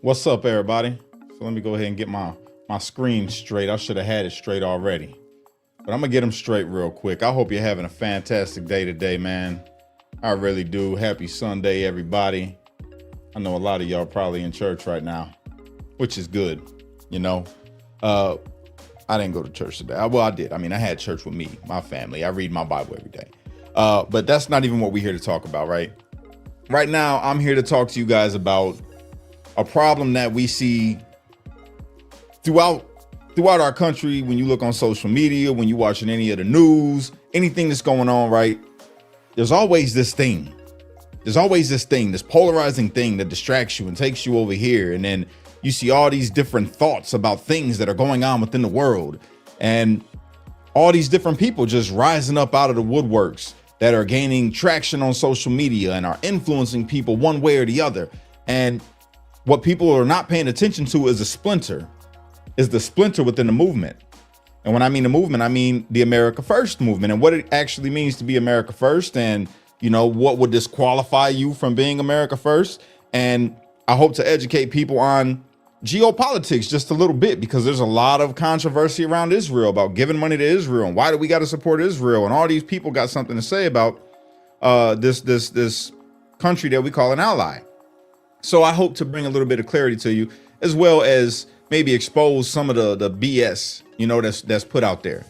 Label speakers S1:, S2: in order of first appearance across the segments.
S1: What's up, everybody? So let me go ahead and get my screen straight. I should have had it straight already, but I'm gonna get them straight real quick. I hope you're having a fantastic day today, man. I really do. Happy Sunday, everybody. I know a lot of y'all probably in church right now, which is good. You know, I didn't go to church today. Well, I did. I mean, I had church with me, my family. I read my Bible every day. But that's not even what we're here to talk about, right? Right now, I'm here to talk to you guys about a problem that we see throughout our country. When you look on social media, when you're watching any of the news, anything that's going on, right? There's always this thing. This polarizing thing that distracts you and takes you over here. And then you see all these different thoughts about things that are going on within the world. And all these different people just rising up out of the woodworks that are gaining traction on social media and are influencing people one way or the other. And what people are not paying attention to is the splinter within the movement. And when I mean the movement, I mean the America First movement and what it actually means to be America First. And, you know, what would disqualify you from being America First? And I hope to educate people on geopolitics just a little bit, because there's a lot of controversy around Israel about giving money to Israel and why do we got to support Israel? And all these people got something to say about this country that we call an ally. So I hope to bring a little bit of clarity to you, as well as maybe expose some of the BS, you know, that's put out there.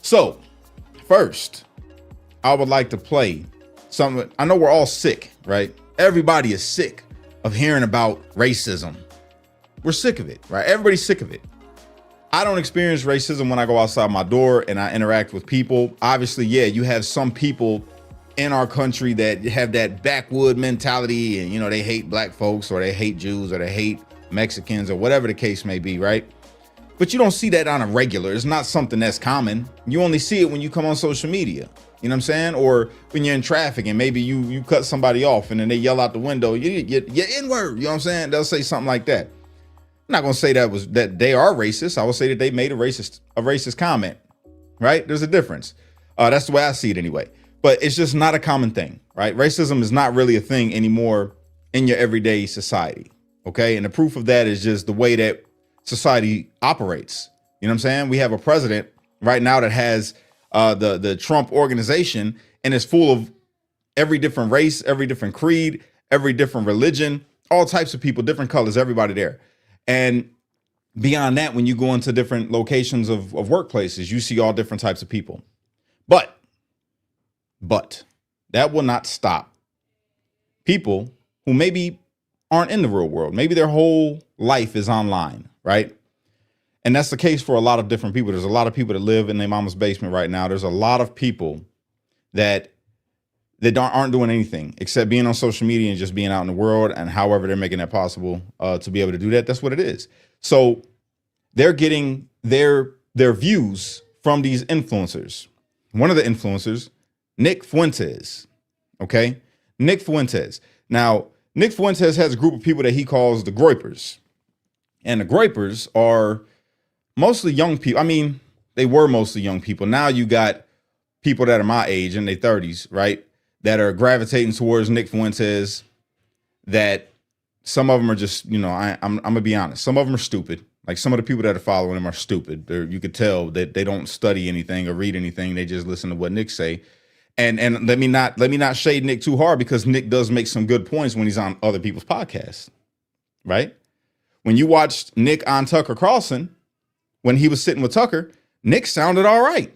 S1: So first, I would like to play something. I know we're all sick, right? Everybody is sick of hearing about racism. We're sick of it, right? Everybody's sick of it. I don't experience racism when I go outside my door and I interact with people. Obviously, yeah, you have some people in our country that have that backwood mentality, and, you know, they hate black folks or they hate Jews or they hate Mexicans or whatever the case may be, right? But you don't see that on a regular. It's not something that's common. You only see it when you come on social media, you know what I'm saying? Or when you're in traffic and maybe you cut somebody off and then they yell out the window, you N-word, you know what I'm saying? They'll say something like that. I'm not gonna say that they are racist. I will say that they made a racist comment, right? There's a difference. That's the way I see it anyway. But it's just not a common thing, right? Racism is not really a thing anymore in your everyday society, okay? And the proof of that is just the way that society operates. You know what I'm saying? We have a president right now that has the Trump organization, and it's full of every different race, every different creed, every different religion, all types of people, different colors, everybody there. And beyond that, when you go into different locations of workplaces, you see all different types of people. But that will not stop people who maybe aren't in the real world. Maybe their whole life is online, right? And that's the case for a lot of different people. There's a lot of people that live in their mama's basement right now. There's a lot of people that aren't doing anything except being on social media and just being out in the world, and however they're making that possible to be able to do that. That's what it is. So they're getting their views from these influencers. One of the influencers, Nick Fuentes. Okay. Nick Fuentes. Now, Nick Fuentes has a group of people that he calls the Groypers. And the Groypers are mostly young people. I mean, they were mostly young people. Now you got people that are my age in their 30s, right, that are gravitating towards Nick Fuentes, that some of them are just, you know, I'm going to be honest. Some of them are stupid. Like, some of the people that are following him are stupid. You could tell that they don't study anything or read anything. They just listen to what Nick say. And let me not shade Nick too hard, because Nick does make some good points when he's on other people's podcasts, right? When you watched Nick on Tucker Carlson, when he was sitting with Tucker, Nick sounded all right.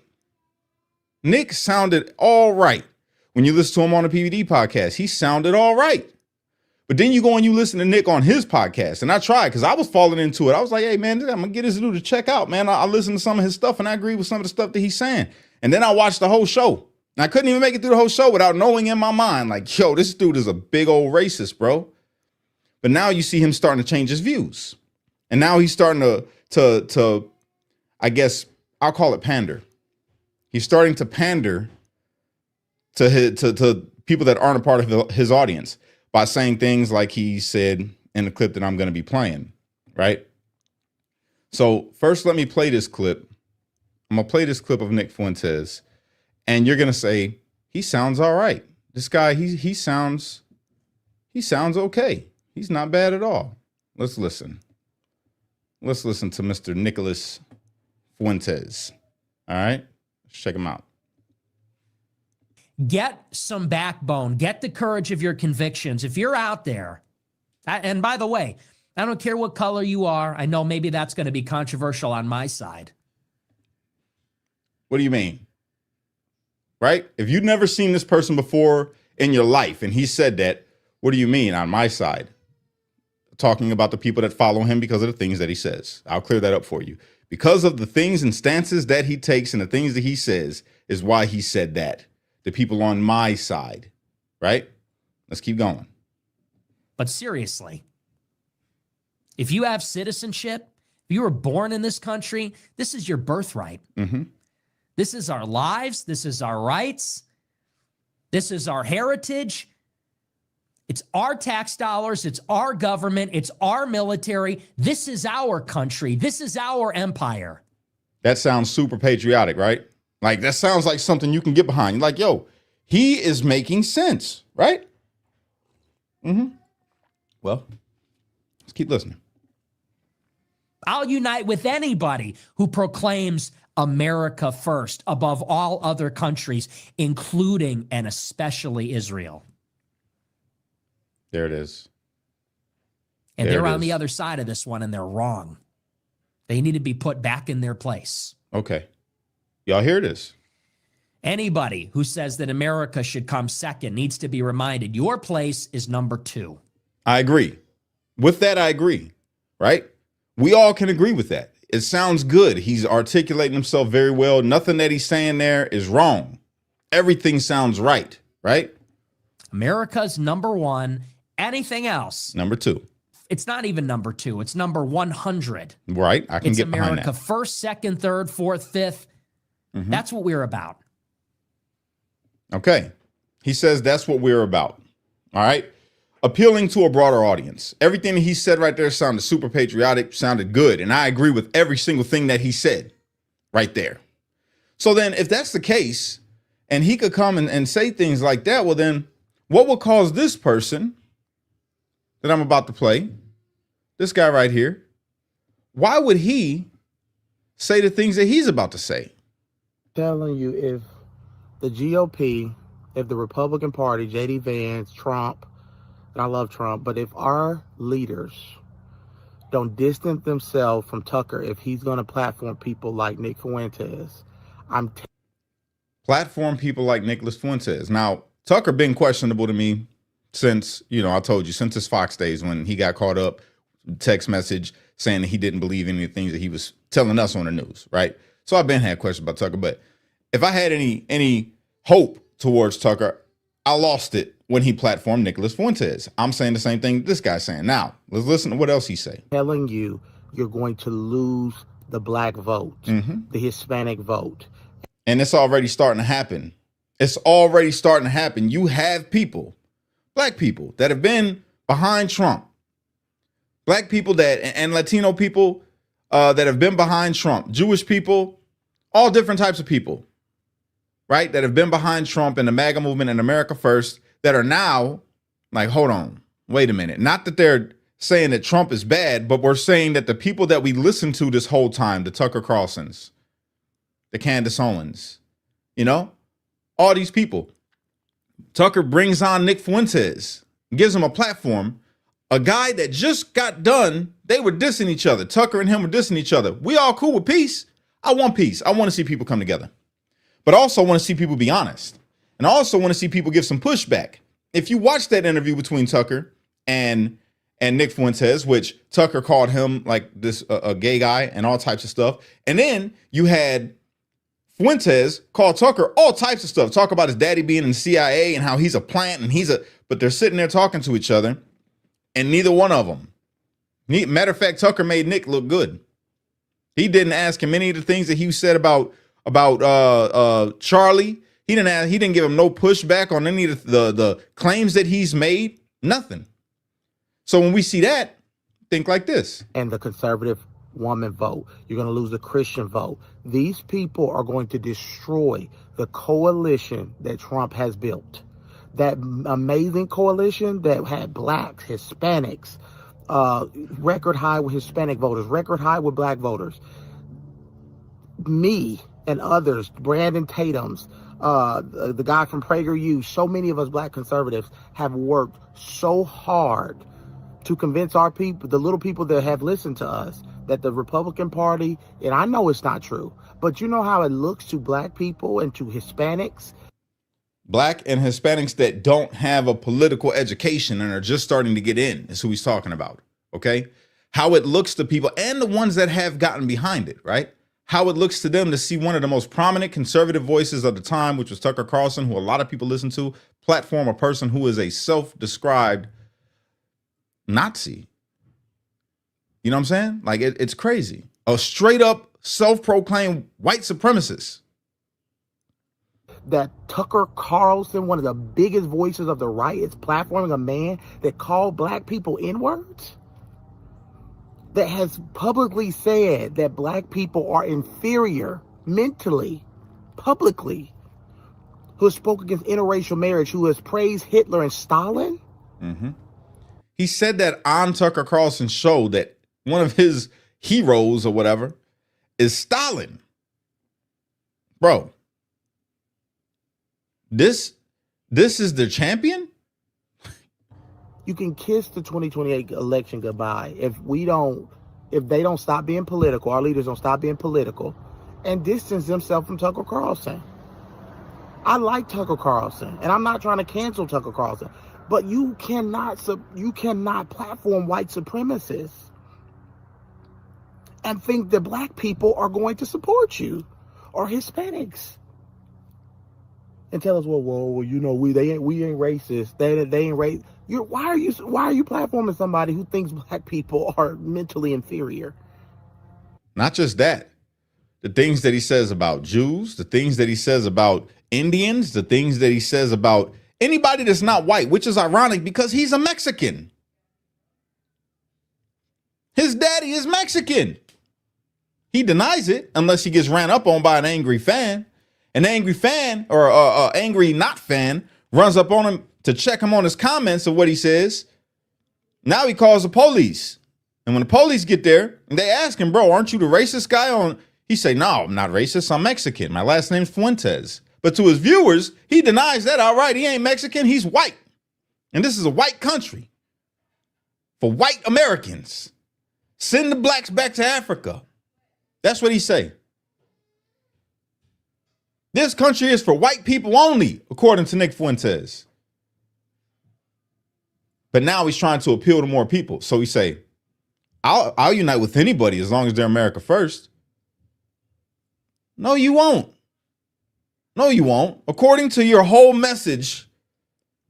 S1: Nick sounded all right. When you listen to him on the PVD podcast, he sounded all right. But then you go and you listen to Nick on his podcast. And I tried, because I was falling into it. I was like, hey, man, I'm going to get this dude to check out, man. I listened to some of his stuff and I agree with some of the stuff that he's saying. And then I watched the whole show. And I couldn't even make it through the whole show without knowing in my mind, like, yo, this dude is a big old racist, bro. But now you see him starting to change his views. And now he's starting to I guess I'll call it pander. He's starting to pander to people that aren't a part of his audience by saying things like he said in the clip that I'm going to be playing, right? So first, let me play this clip. I'm going to play this clip of Nick Fuentes, and you're going to say, he sounds all right. This guy, he sounds okay. He's not bad at all. Let's listen. Let's listen to Mr. Nicholas Fuentes. All right, let's check him out.
S2: Get some backbone. Get the courage of your convictions. If you're out there, and by the way, I don't care what color you are. I know maybe that's going to be controversial on my side.
S1: What do you mean? Right? If you've never seen this person before in your life and he said that, what do you mean on my side? Talking about the people that follow him because of the things that he says. I'll clear that up for you. Because of the things and stances that he takes and the things that he says is why he said that. The people on my side, right? Let's keep going.
S2: But seriously, if you have citizenship, if you were born in this country, this is your birthright.
S1: Mm-hmm.
S2: This is our lives. This is our rights. This is our heritage. It's our tax dollars. It's our government. It's our military. This is our country. This is our empire.
S1: That sounds super patriotic, right? Like, that sounds like something you can get behind. You're like, yo, he is making sense, right? Mm-hmm. Well, let's keep listening.
S2: I'll unite with anybody who proclaims America first above all other countries, including and especially Israel.
S1: There it is.
S2: And they're on the other side of this one, and they're wrong. They need to be put back in their place.
S1: Okay. Y'all hear this?
S2: Anybody who says that America should come second needs to be reminded your place is number 2.
S1: I agree. With that, I agree, right? We all can agree with that. It sounds good. He's articulating himself very well. Nothing that he's saying there is wrong. Everything sounds right, right?
S2: America's number 1. Anything else?
S1: Number 2.
S2: It's not even number 2. It's number 100.
S1: Right. I can get behind that.
S2: It's America first, second, third, fourth, fifth. Mm-hmm. That's what we're about.
S1: Okay. He says that's what we're about. All right. Appealing to a broader audience. Everything that he said right there sounded super patriotic, sounded good. And I agree with every single thing that he said right there. So then if that's the case, and he could come and say things like that, well, then what would cause this person that I'm about to play, this guy right here, why would he say the things that he's about to say?
S3: Telling you, if the GOP, if the Republican Party, J.D. Vance, Trump, and I love Trump, but if our leaders don't distance themselves from Tucker, if he's going to platform people like Nick Fuentes,
S1: platform people like Nicholas Fuentes. Now, Tucker been questionable to me since, I told you, since his Fox days when he got caught up, text message saying that he didn't believe any of the things that he was telling us on the news, right? So I've been had questions about Tucker, but if I had any hope towards Tucker, I lost it when he platformed Nicholas Fuentes. I'm saying the same thing this guy's saying. Now, let's listen to what else he say.
S3: Telling you, you're going to lose the black vote, the Hispanic vote.
S1: And it's already starting to happen. It's already starting to happen. You have people, black people, that have been behind Trump. Black people and Latino people that have been behind Trump. Jewish people, all different types of people, right? That have been behind Trump and the MAGA movement and America First that are now like, hold on, wait a minute. Not that they're saying that Trump is bad, but we're saying that the people that we listened to this whole time, the Tucker Carlsons, the Candace Owens, all these people. Tucker brings on Nick Fuentes, gives him a platform. A guy that just got done, they were dissing each other. Tucker and him were dissing each other. We all cool with peace. I want peace. I want to see people come together. But I also want to see people be honest. And I also want to see people give some pushback. If you watch that interview between Tucker and Nick Fuentes, which Tucker called him like this a gay guy and all types of stuff. And then you had Fuentes call Tucker all types of stuff. Talk about his daddy being in the CIA and how he's a plant and but they're sitting there talking to each other and neither one of them. Matter of fact, Tucker made Nick look good. He didn't ask him any of the things that he said about Charlie. He didn't give him no pushback on any of the claims that he's made. Nothing. So when we see that, think like this.
S3: And the conservative woman vote. You're going to lose the Christian vote. These people are going to destroy the coalition that Trump has built. That amazing coalition that had blacks, Hispanics, record high with Hispanic voters, record high with black voters. Me and others, Brandon Tatum's, the guy from PragerU, so many of us black conservatives have worked so hard to convince our people, the little people that have listened to us, that the Republican Party, and I know it's not true, but you know how it looks to black people and to Hispanics.
S1: Black and Hispanics that don't have a political education and are just starting to get in is who he's talking about, okay? How it looks to people and the ones that have gotten behind it, right? How it looks to them to see one of the most prominent conservative voices of the time, which was Tucker Carlson, who a lot of people listen to, platform a person who is a self-described Nazi. You know what I'm saying? Like, it's crazy. A straight up self-proclaimed white supremacist.
S3: That Tucker Carlson, one of the biggest voices of the right, is platforming a man that called black people N-words? That has publicly said that black people are inferior mentally, publicly, who has spoken against interracial marriage, who has praised Hitler and Stalin?
S1: Mm-hmm. He said that on Tucker Carlson's show that one of his heroes or whatever is Stalin. Bro, this is the champion?
S3: You can kiss the 2028 election goodbye if they don't stop being political, our leaders don't stop being political, and distance themselves from Tucker Carlson. I like Tucker Carlson, and I'm not trying to cancel Tucker Carlson, but you cannot platform white supremacists and think that black people are going to support you or Hispanics. And tell us, well, you know, we ain't racist. They ain't racist. Why are you platforming somebody who thinks black people are mentally inferior?
S1: Not just that. The things that he says about Jews, the things that he says about Indians, the things that he says about anybody that's not white, which is ironic because he's a Mexican. His daddy is Mexican. He denies it unless he gets ran up on by an angry fan. An angry fan or angry not fan runs up on him to check him on his comments of what he says. Now he calls the police. And when the police get there and they ask him, bro, aren't you the racist guy? He say, no, I'm not racist. I'm Mexican. My last name's Fuentes. But to his viewers, he denies that outright. He ain't Mexican. He's white. And this is a white country for white Americans. Send the blacks back to Africa. That's what he say. This country is for white people only, according to Nick Fuentes. But now he's trying to appeal to more people. So he say, I'll unite with anybody as long as they're America first. No, you won't. No, you won't. According to your whole message,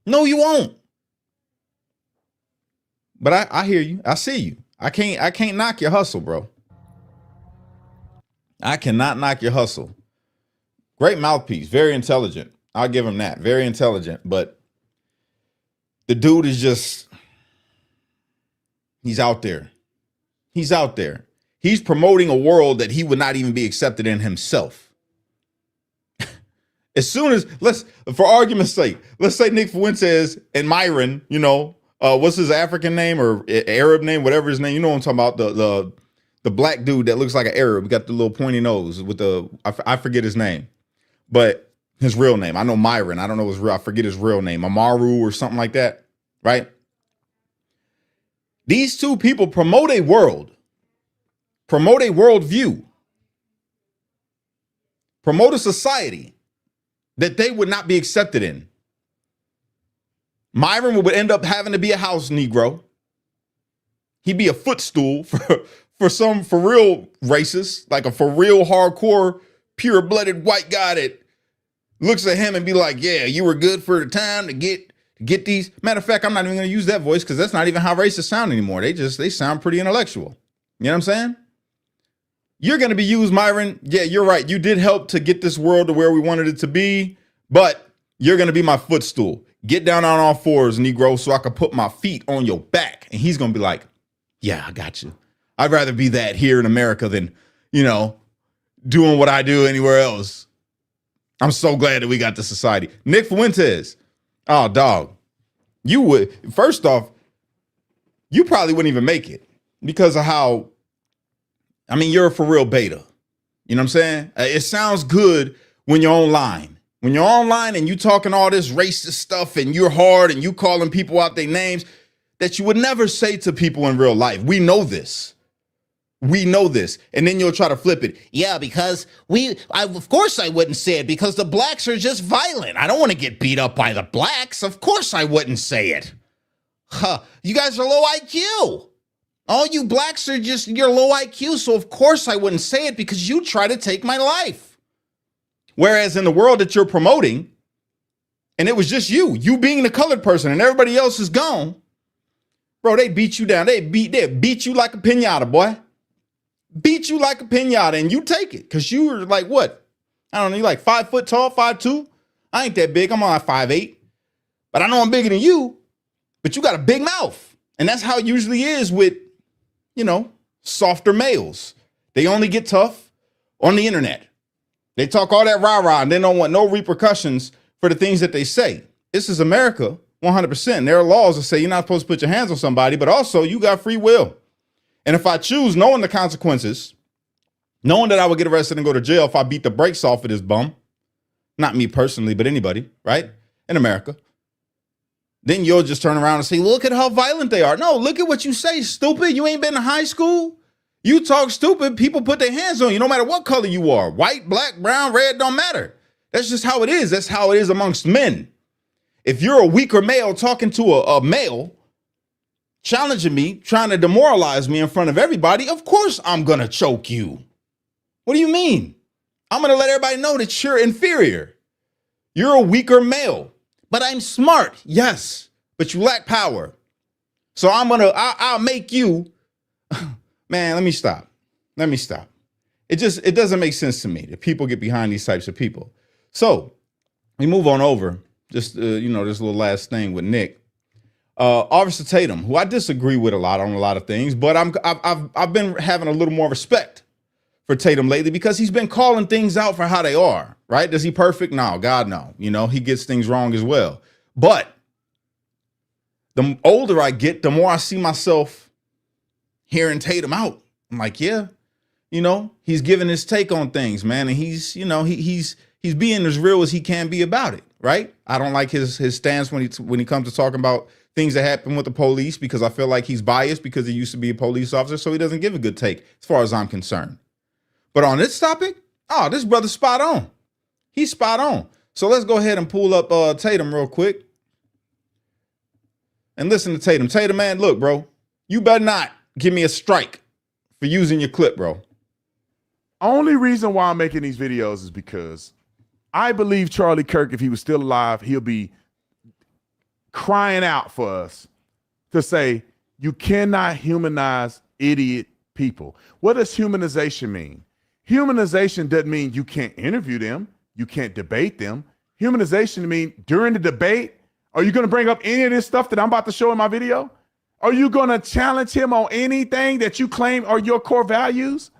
S1: no, you won't. But I hear you. I see you. I can't knock your hustle, bro. I cannot knock your hustle. Great mouthpiece, very intelligent. I'll give him that. Very intelligent. But the dude is just, he's out there. He's out there. He's promoting a world that he would not even be accepted in himself. As soon as, for argument's sake, let's say Nick Fuentes and Myron, you know, what's his African name or Arab name, whatever his name, you know what I'm talking about, the black dude that looks like an Arab, got the little pointy nose with I forget his name. But his real name, I know Myron. I don't know his real, I forget his real name, Amaru or something like that, right? These two people promote a worldview, promote a society that they would not be accepted in. Myron would end up having to be a house Negro. He'd be a footstool for real racists, like a for real hardcore pure-blooded white guy that looks at him and be like, yeah, you were good for the time to get these. Matter of fact, I'm not even going to use that voice because that's not even how racists sound anymore. They sound pretty intellectual. You know what I'm saying? You're going to be used, Myron. Yeah, you're right. You did help to get this world to where we wanted it to be, but you're going to be my footstool. Get down on all fours, Negro, so I can put my feet on your back. And he's going to be like, yeah, I got you. I'd rather be that here in America than, you know, doing what I do anywhere else. I'm so glad that we got this society. Nick Fuentes. Oh, dog. You would, first off, you probably wouldn't even make it because of how, I mean, you're a for real beta. You know what I'm saying? It sounds good when you're online. When you're online and you talking all this racist stuff and you're hard and you calling people out their names that you would never say to people in real life. We know this. We know this. And then you'll try to flip it. Yeah, because of course I wouldn't say it because the blacks are just violent. I don't want to get beat up by the blacks. Of course I wouldn't say it. Huh. You guys are low IQ. All you blacks are just, you're low IQ. So of course I wouldn't say it because you try to take my life. Whereas in the world that you're promoting, and it was just you being the colored person and everybody else is gone, bro, they beat you down. They beat you like a piñata, boy. Beat you like a piñata, and you take it because you were like what? I don't know, you like 5 foot tall, 5'2". I ain't that big. I'm on like 5'8", but I know I'm bigger than you. But you got a big mouth, and that's how it usually is with, you know, softer males. They only get tough on the internet. They talk all that rah-rah, and they don't want no repercussions for the things that they say. This is America, 100%. There are laws that say you're not supposed to put your hands on somebody, but also you got free will. And if I choose, knowing the consequences, knowing that I would get arrested and go to jail if I beat the brakes off of this bum, not me personally, but anybody, right? In America, then you'll just turn around and say, look at how violent they are. No, look at what you say, stupid. You ain't been to high school. You talk stupid, people put their hands on you no matter what color you are. White, black, brown, red, don't matter. That's just how it is. That's how it is amongst men. If you're a weaker male talking to a male, challenging me, trying to demoralize me in front of everybody, of course I'm going to choke you. What do you mean? I'm going to let everybody know that you're inferior. You're a weaker male. But I'm smart. Yes, but you lack power. So I'll make you, man, let me stop. It doesn't make sense to me that people get behind these types of people. So we move on over, just, this little last thing with Nick. Officer Tatum, who I disagree with a lot on a lot of things, but I've been having a little more respect for Tatum lately because he's been calling things out for how they are, right? Is he perfect? No, God, no. He gets things wrong as well. But the older I get, the more I see myself hearing Tatum out. I'm like, yeah, he's giving his take on things, man. And he's being as real as he can be about it, right? I don't like his stance when he comes to talking about things that happen with the police because I feel like he's biased because he used to be a police officer, so he doesn't give a good take as far as I'm concerned. But on this topic, this brother's spot on. He's spot on. So let's go ahead and pull up Tatum real quick and listen to Tatum. Tatum, man, look, bro, you better not give me a strike for using your clip, bro.
S4: Only reason why I'm making these videos is because I believe Charlie Kirk, if he was still alive, he'll be crying out for us to say, you cannot humanize idiot people. What does humanization mean? Humanization doesn't mean you can't interview them. You can't debate them. Humanization means during the debate, are you going to bring up any of this stuff that I'm about to show in my video? Are you going to challenge him on anything that you claim are your core values?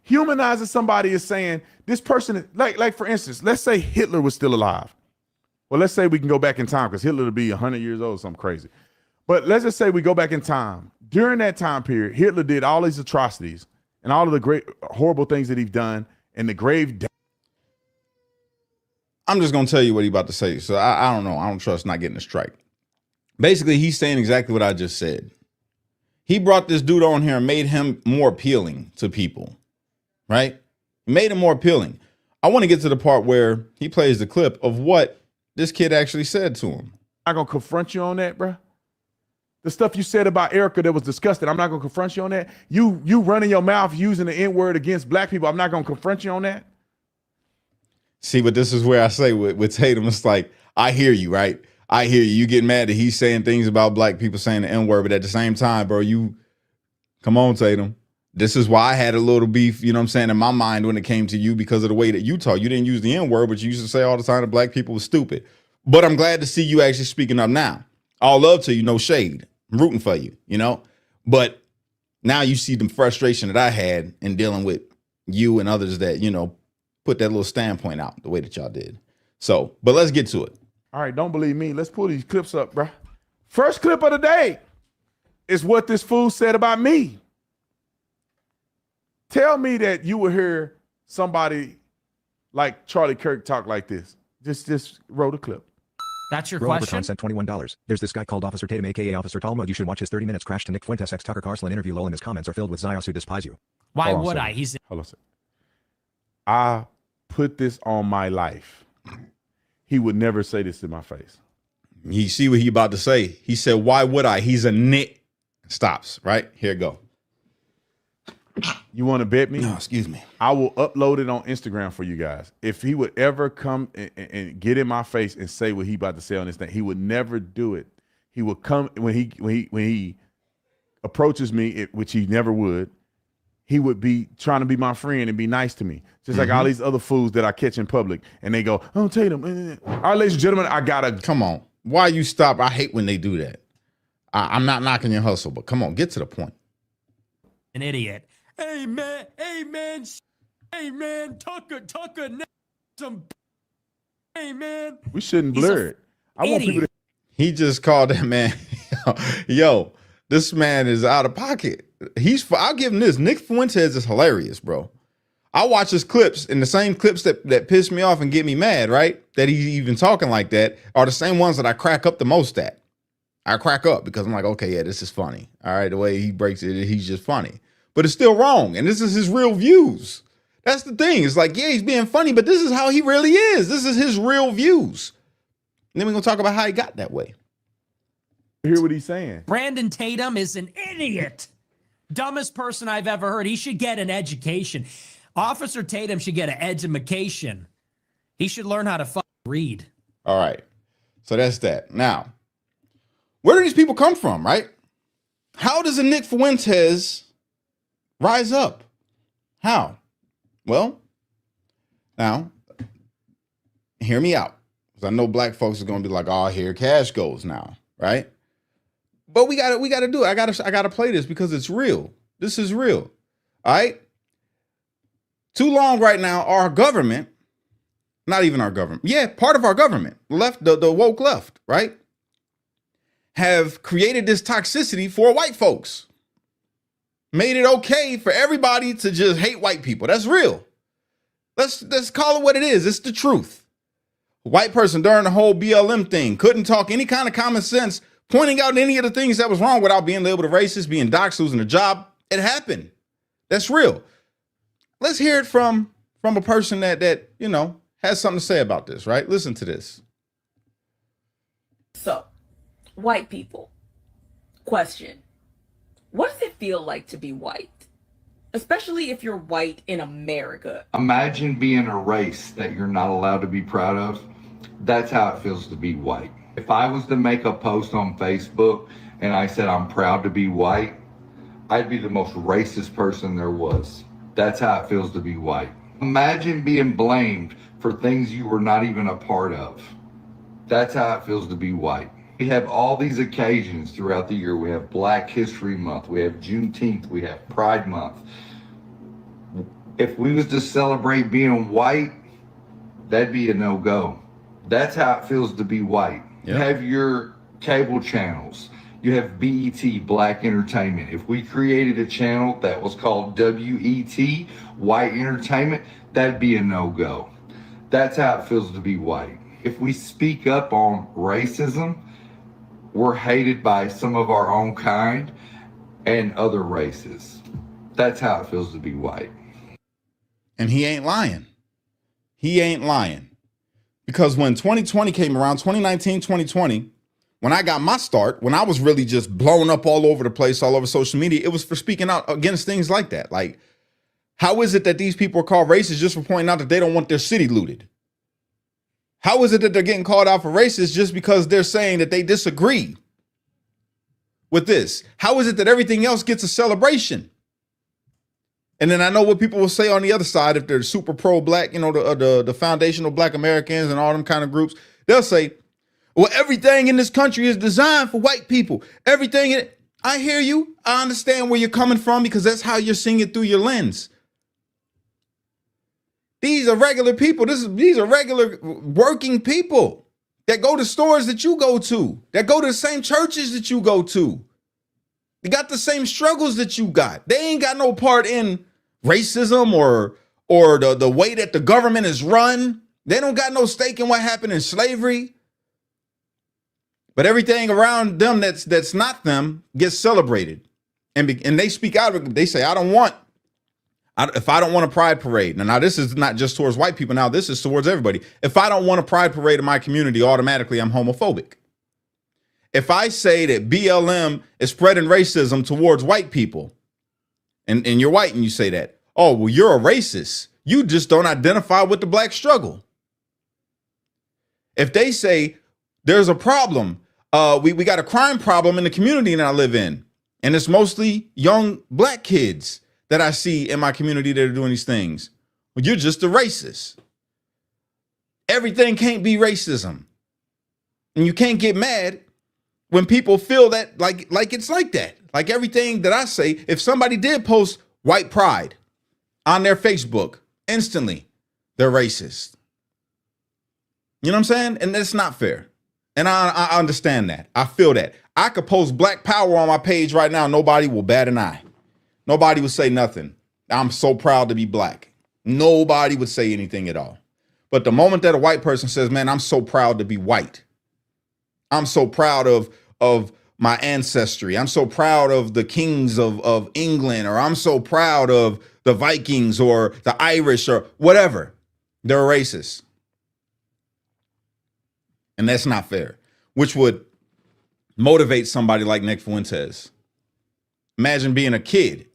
S4: Humanizing somebody is saying this person, like for instance, let's say Hitler was still alive. Well, let's say we can go back in time because Hitler would be 100 years old, something crazy. But let's just say we go back in time. During that time period, Hitler did all these atrocities and all of the great, horrible things that he's done and the grave.
S1: I'm just going to tell you what he's about to say. So I don't know. I don't trust not getting a strike. Basically, he's saying exactly what I just said. He brought this dude on here and made him more appealing to people, right? He made him more appealing. I want to get to the part where he plays the clip of what this kid actually said to him.
S4: I'm not going to confront you on that, bro. The stuff you said about Erica that was disgusting, I'm not going to confront you on that. You running your mouth using the N-word against black people, I'm not going to confront you on that.
S1: See, but this is where I say with Tatum, it's like, I hear you, right? I hear you. You get mad that he's saying things about black people saying the N-word, but at the same time, bro, come on, Tatum. This is why I had a little beef, in my mind when it came to you because of the way that you talk. You didn't use the N-word, but you used to say all the time that black people were stupid. But I'm glad to see you actually speaking up now. All love to you, no shade. I'm rooting for you, But now you see the frustration that I had in dealing with you and others that, put that little standpoint out the way that y'all did. So, but let's get to it.
S4: All right, don't believe me. Let's pull these clips up, bro. First clip of the day. is what this fool said about me. Tell me that you will hear somebody like Charlie Kirk talk like this. Just roll the clip.
S2: That's your
S5: Roll over
S2: question?
S5: content $21. There's this guy called Officer Tatum, aka Officer Talmud. You should watch his 30 minutes crash to Nick Fuentes x Tucker Carlson interview. Lol, and his comments are filled with Zios who despise you.
S2: Why
S4: Hold on a
S2: would
S4: second.
S2: I? He's
S4: Hold on a second. I put this on my life. He would never say this in my face.
S1: You see what he about to say? He said, "Why would I?" He's a Nick. Stops. Right here. Go.
S4: You want to bet me?
S1: No, excuse me.
S4: I will upload it on Instagram for you guys. If he would ever come and get in my face and say what he about to say on this thing, he would never do it. He would come when he approaches me, which he never would. He would be trying to be my friend and be nice to me, just like all these other fools that I catch in public, and they go, "Oh, Tatum." All right, ladies and gentlemen, I gotta
S1: Come on. Why you stop? I hate when they do that. I'm not knocking your hustle, but come on, get to the point.
S2: an idiot. Hey man, hey man, Tucker, some. Hey man,
S4: We shouldn't
S2: He's
S4: blur
S2: a
S4: it. I want people to.
S1: He just called that man. Yo, this man is out of pocket. I'll give him this. Nick Fuentes is hilarious, bro. I watch his clips, and the same clips that piss me off and get me mad, right? That he's even talking like that are the same ones that I crack up the most at. I crack up because I'm like, okay, yeah, this is funny. All right, the way he breaks it, he's just funny. But it's still wrong, and this is his real views. That's the thing. It's like, yeah, he's being funny, but this is how he really is. This is his real views. And then we're going to talk about how he got that way.
S4: Hear what he's saying.
S2: Brandon Tatum is an idiot. Dumbest person I've ever heard. He should get an education. Officer Tatum should get an education. He should learn how to fucking read.
S1: All right. So that's that. Now, where do these people come from, right? How does a Nick Fuentes rise up? How? Well, now, hear me out. Because I know black folks are going to be like, oh, here cash goes now, right? But we gotta do it. I gotta play this because it's real. This is real. All right. Too long right now, our government, not even our government, yeah, part of our government, left, the woke left, right, have created this toxicity for white folks. Made it okay for everybody to just hate white people. That's real. Let's call it what it is. It's the truth. A white person during the whole BLM thing couldn't talk any kind of common sense, pointing out any of the things that was wrong without being labeled a racist, being doxxed, losing a job. It happened. That's real. Let's hear it from a person that you know has something to say about this, right? Listen to this.
S6: So, white people. Question. What does it feel like to be white? Especially if you're white in America.
S7: Imagine being a race that you're not allowed to be proud of. That's how it feels to be white. If I was to make a post on Facebook and I said I'm proud to be white, I'd be the most racist person there was. That's how it feels to be white. Imagine being blamed for things you were not even a part of. That's how it feels to be white. We have all these occasions throughout the year. We have Black History Month, we have Juneteenth, we have Pride Month. If we was to celebrate being white, that'd be a no-go. That's how it feels to be white. You have your cable channels. You have BET, Black Entertainment. If we created a channel that was called WET, White Entertainment, that'd be a no-go. That's how it feels to be white. If we speak up on racism, we're hated by some of our own kind and other races. That's how it feels to be white.
S1: And he ain't lying. He ain't lying. Because when 2020 came around, 2019, 2020, when I got my start, when I was really just blown up all over the place, all over social media, it was for speaking out against things like that. Like, how is it that these people are called racist just for pointing out that they don't want their city looted? How is it that they're getting called out for racist just because they're saying that they disagree with this? How is it that everything else gets a celebration? And then I know what people will say on the other side, if they're super pro-black, you know, the foundational Black Americans and all them kind of groups, they'll say, well, everything in this country is designed for white people. Everything in it. I hear you. I understand where you're coming from because that's how you're seeing it through your lens. These are regular people. These are regular working people that go to stores that you go to, that go to the same churches that you go to. They got the same struggles that you got. They ain't got no part in racism or the way that the government is run. They don't got no stake in what happened in slavery. But everything around them that's not them gets celebrated. And they speak out of it. They say, if I don't want a pride parade. Now, this is not just towards white people. Now, this is towards everybody. If I don't want a pride parade in my community, automatically I'm homophobic. If I say that BLM is spreading racism towards white people, and you're white and you say that, oh, well, you're a racist. You just don't identify with the black struggle. If they say there's a problem, we got a crime problem in the community that I live in, and it's mostly young black kids that I see in my community that are doing these things, well, you're just a racist. Everything can't be racism. And you can't get mad when people feel that like it's like that. Like everything that I say, if somebody did post white pride on their Facebook, instantly they're racist. You know what I'm saying? And that's not fair. And I understand that. I feel that. I could post black power on my page right now. Nobody will bat an eye. Nobody would say nothing. I'm so proud to be black. Nobody would say anything at all. But the moment that a white person says, man, I'm so proud to be white. I'm so proud of my ancestry. I'm so proud of the kings of England, or I'm so proud of the Vikings or the Irish or whatever. They're racist. And that's not fair, which would motivate somebody like Nick Fuentes. Imagine being a kid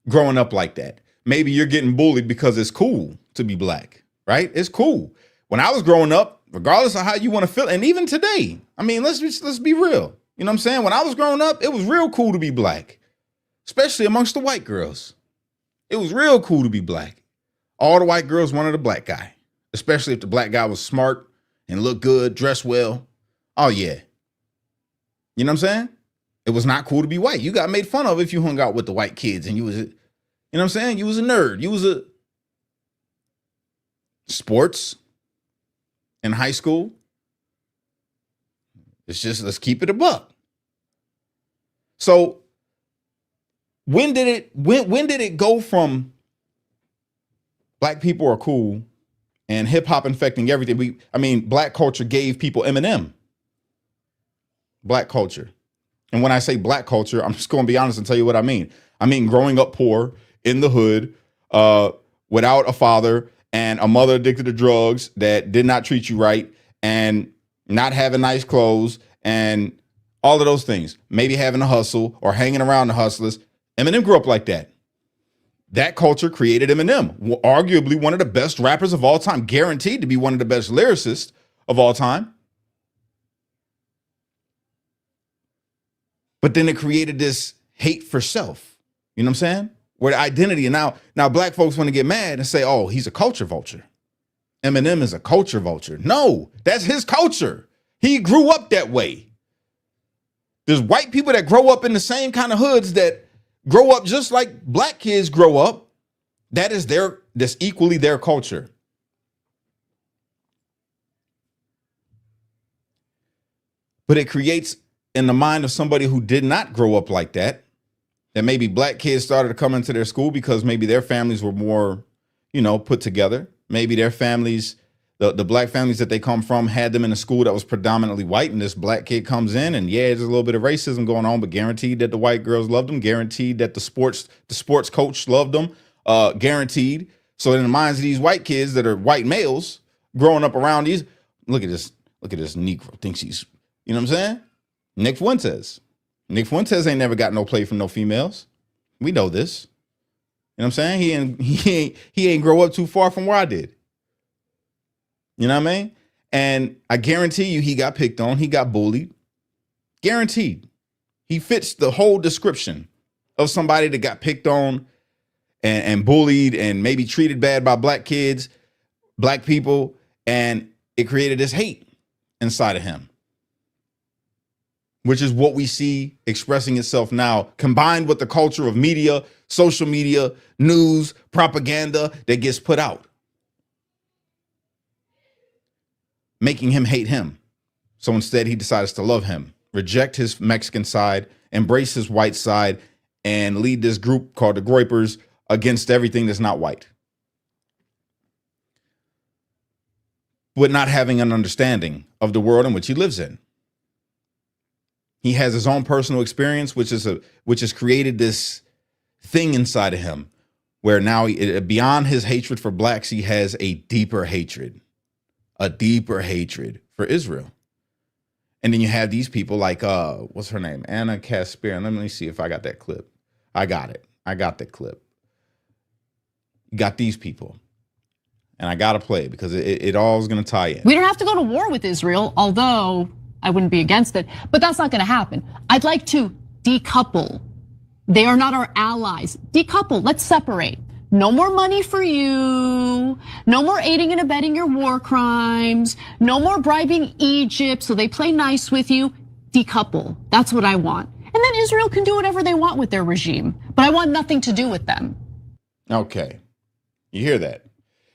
S1: growing up like that. Maybe you're getting bullied because it's cool to be black, right? It's cool. When I was growing up, regardless of how you want to feel, and even today, I mean, let's be real. You know what I'm saying? When I was growing up, it was real cool to be black, especially amongst the white girls. It was real cool to be black. All the white girls wanted a black guy, especially if the black guy was smart and looked good, dressed well. Oh, yeah. You know what I'm saying? It was not cool to be white. You got made fun of if you hung out with the white kids and you know what I'm saying? You was a nerd. You was a sports in high school. It's just, let's keep it a buck. So when did it go from black people are cool and hip hop infecting everything? Black culture gave people Eminem. Black culture. And when I say black culture, I'm just going to be honest and tell you what I mean. I mean, growing up poor in the hood, without a father and a mother addicted to drugs that did not treat you right, and not having nice clothes and all of those things, maybe having a hustle or hanging around the hustlers. Eminem grew up like that. That culture created Eminem, arguably one of the best rappers of all time, guaranteed to be one of the best lyricists of all time. But then it created this hate for self. You know what I'm saying? Where the identity, and now black folks want to get mad and say, oh, he's a culture vulture. Eminem is a culture vulture. No, that's his culture. He grew up that way. There's white people that grow up in the same kind of hoods that grow up just like black kids grow up. That's equally their culture. But it creates in the mind of somebody who did not grow up like that maybe black kids started to come into their school because maybe their families were more, put together. Maybe their families, the black families that they come from, had them in a school that was predominantly white, and this black kid comes in, and yeah, there's a little bit of racism going on, but guaranteed that the white girls loved them, guaranteed that the sports coach loved them, guaranteed. So in the minds of these white kids that are white males growing up around these, look at this Negro, thinks he's, you know what I'm saying? Nick Fuentes ain't never got no play from no females. We know this. You know what I'm saying? He ain't grow up too far from where I did. You know what I mean? And I guarantee you he got picked on. He got bullied. Guaranteed. He fits the whole description of somebody that got picked on and bullied and maybe treated bad by black kids, black people, and it created this hate inside of him, which is what we see expressing itself now, combined with the culture of media, social media, news, propaganda that gets put out, making him hate him. So instead, he decides to love him, reject his Mexican side, embrace his white side and lead this group called the Groypers against everything that's not white, with not having an understanding of the world in which he lives in. He has his own personal experience, which has created this thing inside of him where now beyond his hatred for blacks, he has a deeper hatred for Israel. And then you have these people like, what's her name? Anna Kasparian. Let me see if I got that clip. I got it. I got that clip. You got these people. And I got to play it because it all is going to tie in.
S8: We don't have to go to war with Israel, although I wouldn't be against it, but that's not going to happen. I'd like to decouple. They are not our allies. Decouple, let's separate. No more money for you. No more aiding and abetting your war crimes. No more bribing Egypt so they play nice with you. Decouple, that's what I want. And then Israel can do whatever they want with their regime, but I want nothing to do with them.
S1: Okay, you hear that?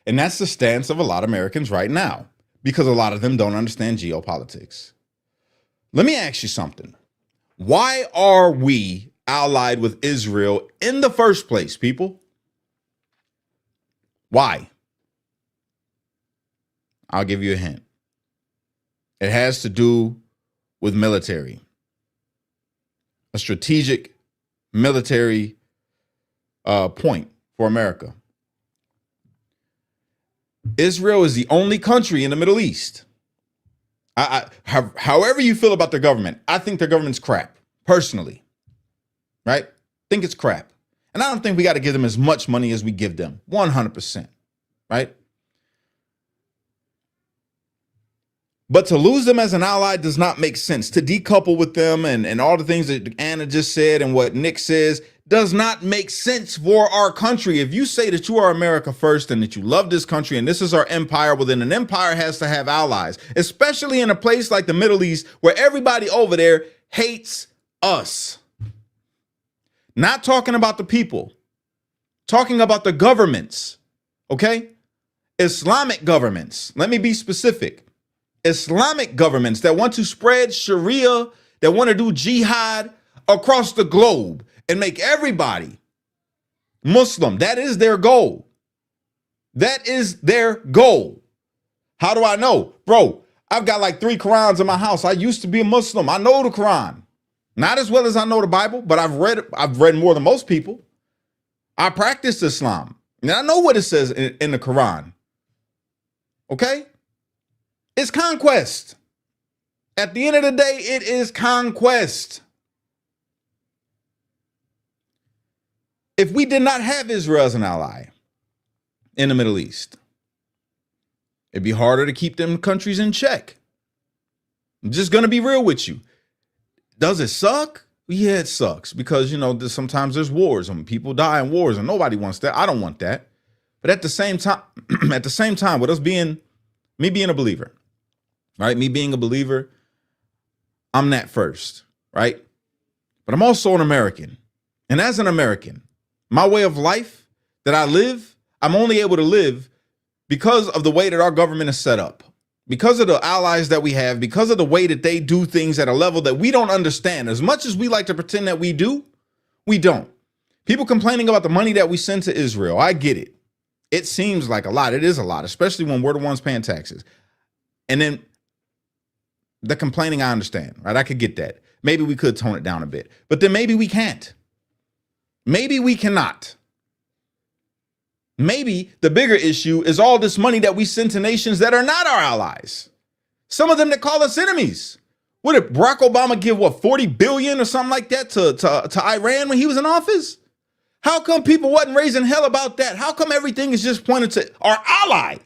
S1: And that's the stance of a lot of Americans right now, because a lot of them don't understand geopolitics. Let me ask you something. Why are we allied with Israel in the first place, people? Why? I'll give you a hint. It has to do with military. A strategic military point for America. Israel is the only country in the Middle East. However you feel about their government, I think their government's crap, personally. Right? Think it's crap. And I don't think we got to give them as much money as we give them. 100%. Right? But to lose them as an ally does not make sense. To decouple with them and all the things that Anna just said and what Nick says does not make sense for our country. If you say that you are America first and that you love this country and this is our empire, well, then an empire has to have allies, especially in a place like the Middle East where everybody over there hates us. Not talking about the people, talking about the governments, okay? Islamic governments. Let me be specific. Islamic governments that want to spread Sharia, that want to do jihad across the globe and make everybody Muslim. That is their goal. That is their goal. How do I know? Bro, I've got like 3 Qurans in my house. I used to be a Muslim. I know the Quran. Not as well as I know the Bible, but I've read more than most people. I practice Islam. And I know what it says in the Quran. Okay? It's conquest. At the end of the day, it is conquest. If we did not have Israel as an ally in the Middle East, it'd be harder to keep them countries in check. I'm just going to be real with you. Does it suck? Yeah, it sucks because, you know, sometimes there's wars and people die in wars and nobody wants that. I don't want that. But at the same time, with us me being a believer, right? Me being a believer, I'm that first, right? But I'm also an American. And as an American, my way of life that I live, I'm only able to live because of the way that our government is set up, because of the allies that we have, because of the way that they do things at a level that we don't understand. As much as we like to pretend that we do, we don't. People complaining about the money that we send to Israel, I get it. It seems like a lot. It is a lot, especially when we're the ones paying taxes. And then the complaining, I understand, right? I could get that. Maybe we could tone it down a bit, but then maybe we can't. Maybe we cannot. Maybe the bigger issue is all this money that we send to nations that are not our allies. Some of them that call us enemies. What did Barack Obama give, what, 40 billion or something like that to Iran when he was in office? How come people wasn't raising hell about that? How come everything is just pointed to our ally?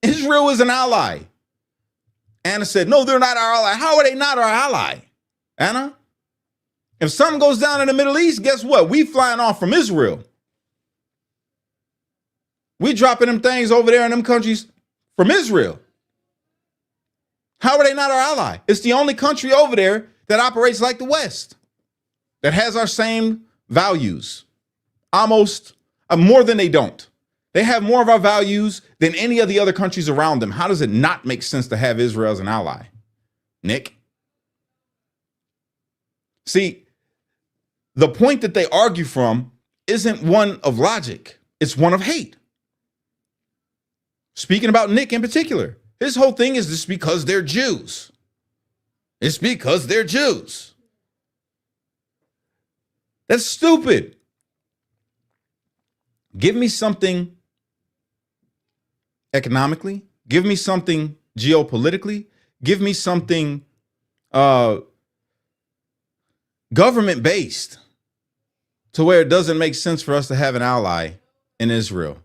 S1: Israel is an ally. Anna said, no, they're not our ally. How are they not our ally? Anna? If something goes down in the Middle East, guess what? We flying off from Israel. We dropping them things over there in them countries from Israel. How are they not our ally? It's the only country over there that operates like the West, that has our same values. Almost more than they don't. They have more of our values than any of the other countries around them. How does it not make sense to have Israel as an ally? Nick? See, the point that they argue from isn't one of logic. It's one of hate. Speaking about Nick in particular, his whole thing is this because they're Jews. It's because they're Jews. That's stupid. Give me something economically. Give me something geopolitically. Give me something government-based to where it doesn't make sense for us to have an ally in Israel.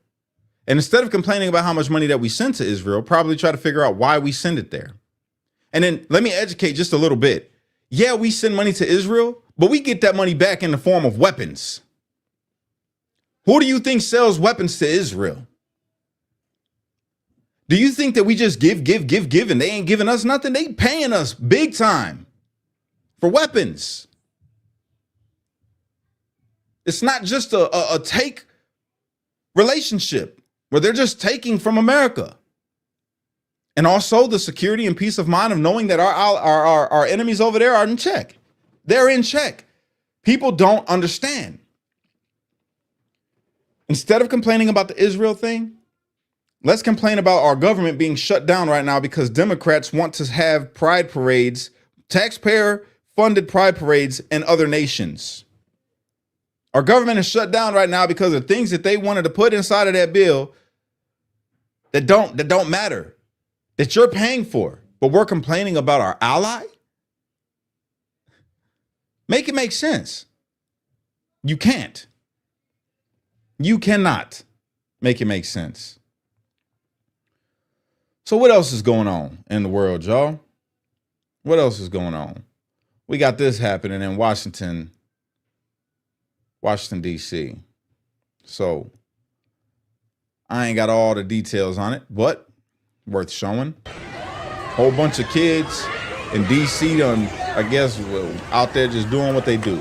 S1: And instead of complaining about how much money that we send to Israel, probably try to figure out why we send it there. And then let me educate just a little bit. Yeah, we send money to Israel, but we get that money back in the form of weapons. Who do you think sells weapons to Israel? Do you think that we just give, and they ain't giving us nothing? They paying us big time for weapons. It's not just a take relationship where they're just taking from America. And also the security and peace of mind of knowing that our enemies over there are in check. They're in check. People don't understand. Instead of complaining about the Israel thing, let's complain about our government being shut down right now because Democrats want to have pride parades, taxpayer-funded pride parades in other nations. Our government is shut down right now because of things that they wanted to put inside of that bill that don't matter, that you're paying for, but we're complaining about our ally? Make it make sense. You can't. You cannot make it make sense. So what else is going on in the world, y'all? What else is going on? We got this happening in Washington, D.C. So I ain't got all the details on it, but worth showing. Whole bunch of kids in D.C. I guess, out there just doing what they do.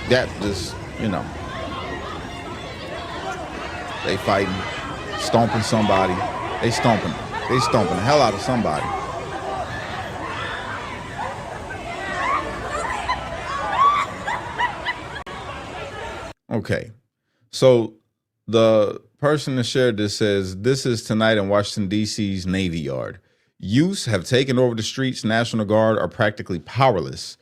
S1: That just, they fighting, stomping somebody. They stomping the hell out of somebody. Okay, so the person that shared this says, this is tonight in Washington, D.C.'s Navy Yard. Youths have taken over the streets. National Guard are practically powerless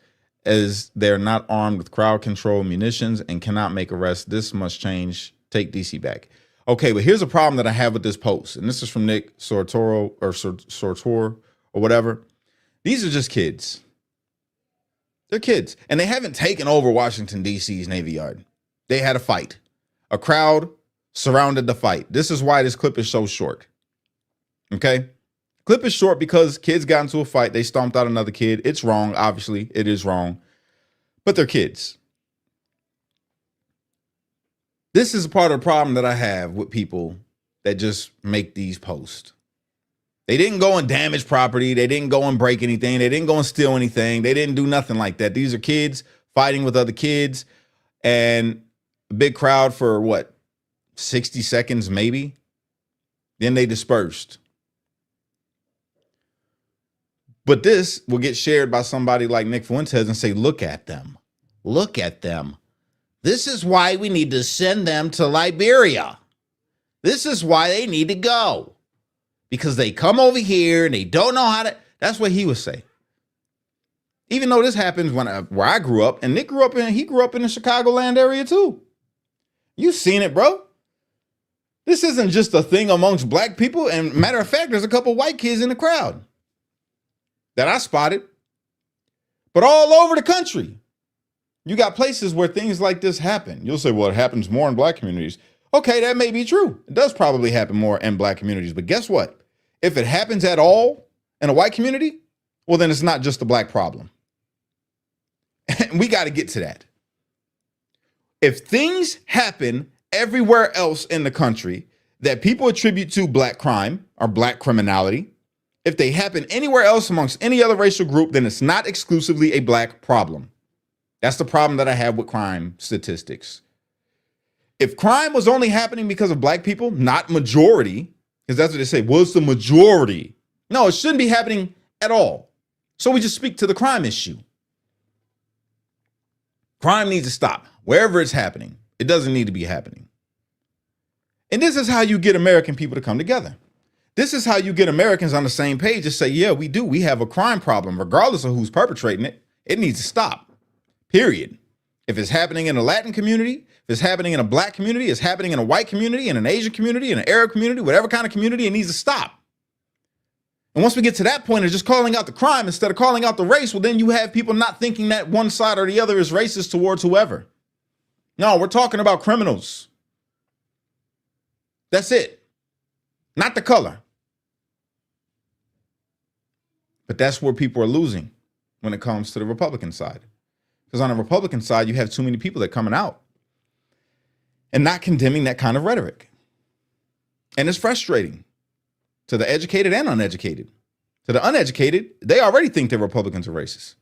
S1: as they're not armed with crowd control munitions and cannot make arrests. This must change. Take D.C. back. Okay, but here's a problem that I have with this post. And this is from Nick Sortor or whatever. These are just kids. They're kids. And they haven't taken over Washington, D.C.'s Navy Yard. They had a fight. A crowd surrounded the fight. This is why this clip is so short. Okay? Clip is short because kids got into a fight. They stomped out another kid. It's wrong. Obviously, it is wrong. But they're kids. This is a part of the problem that I have with people that just make these posts. They didn't go and damage property. They didn't go and break anything. They didn't go and steal anything. They didn't do nothing like that. These are kids fighting with other kids, and a big crowd for what, 60 seconds maybe? Then they dispersed. But this will get shared by somebody like Nick Fuentes and say, look at them. Look at them. This is why we need to send them to Liberia. This is why they need to go. Because they come over here and they don't know how to. That's what he would say. Even though this happens where I grew up, and Nick grew up in the Chicagoland area too. You've seen it, bro. This isn't just a thing amongst black people. And matter of fact, there's a couple white kids in the crowd that I spotted. But all over the country, you got places where things like this happen. You'll say, well, it happens more in black communities. Okay, that may be true. It does probably happen more in black communities. But guess what? If it happens at all in a white community, well, then it's not just a black problem. And we got to get to that. If things happen everywhere else in the country that people attribute to black crime or black criminality, if they happen anywhere else amongst any other racial group, then it's not exclusively a black problem. That's the problem that I have with crime statistics. If crime was only happening because of black people, not majority, because that's what they say, well, it's the majority No, it shouldn't be happening at all. So we just speak to the crime issue. Crime needs to stop wherever it's happening. It doesn't need to be happening. And this is how you get American people to come together. This is how you get Americans on the same page and say, yeah, we do. We have a crime problem, regardless of who's perpetrating it. It needs to stop, period. If it's happening in a Latin community, if it's happening in a black community, it's happening in a white community, in an Asian community, in an Arab community, whatever kind of community, it needs to stop. And once we get to that point of just calling out the crime instead of calling out the race, well, then you have people not thinking that one side or the other is racist towards whoever. No, we're talking about criminals. That's it. Not the color. But that's where people are losing when it comes to the Republican side. Because on the Republican side, you have too many people that are coming out and not condemning that kind of rhetoric. And it's frustrating to the educated and uneducated. To the uneducated, they already think that Republicans are racist.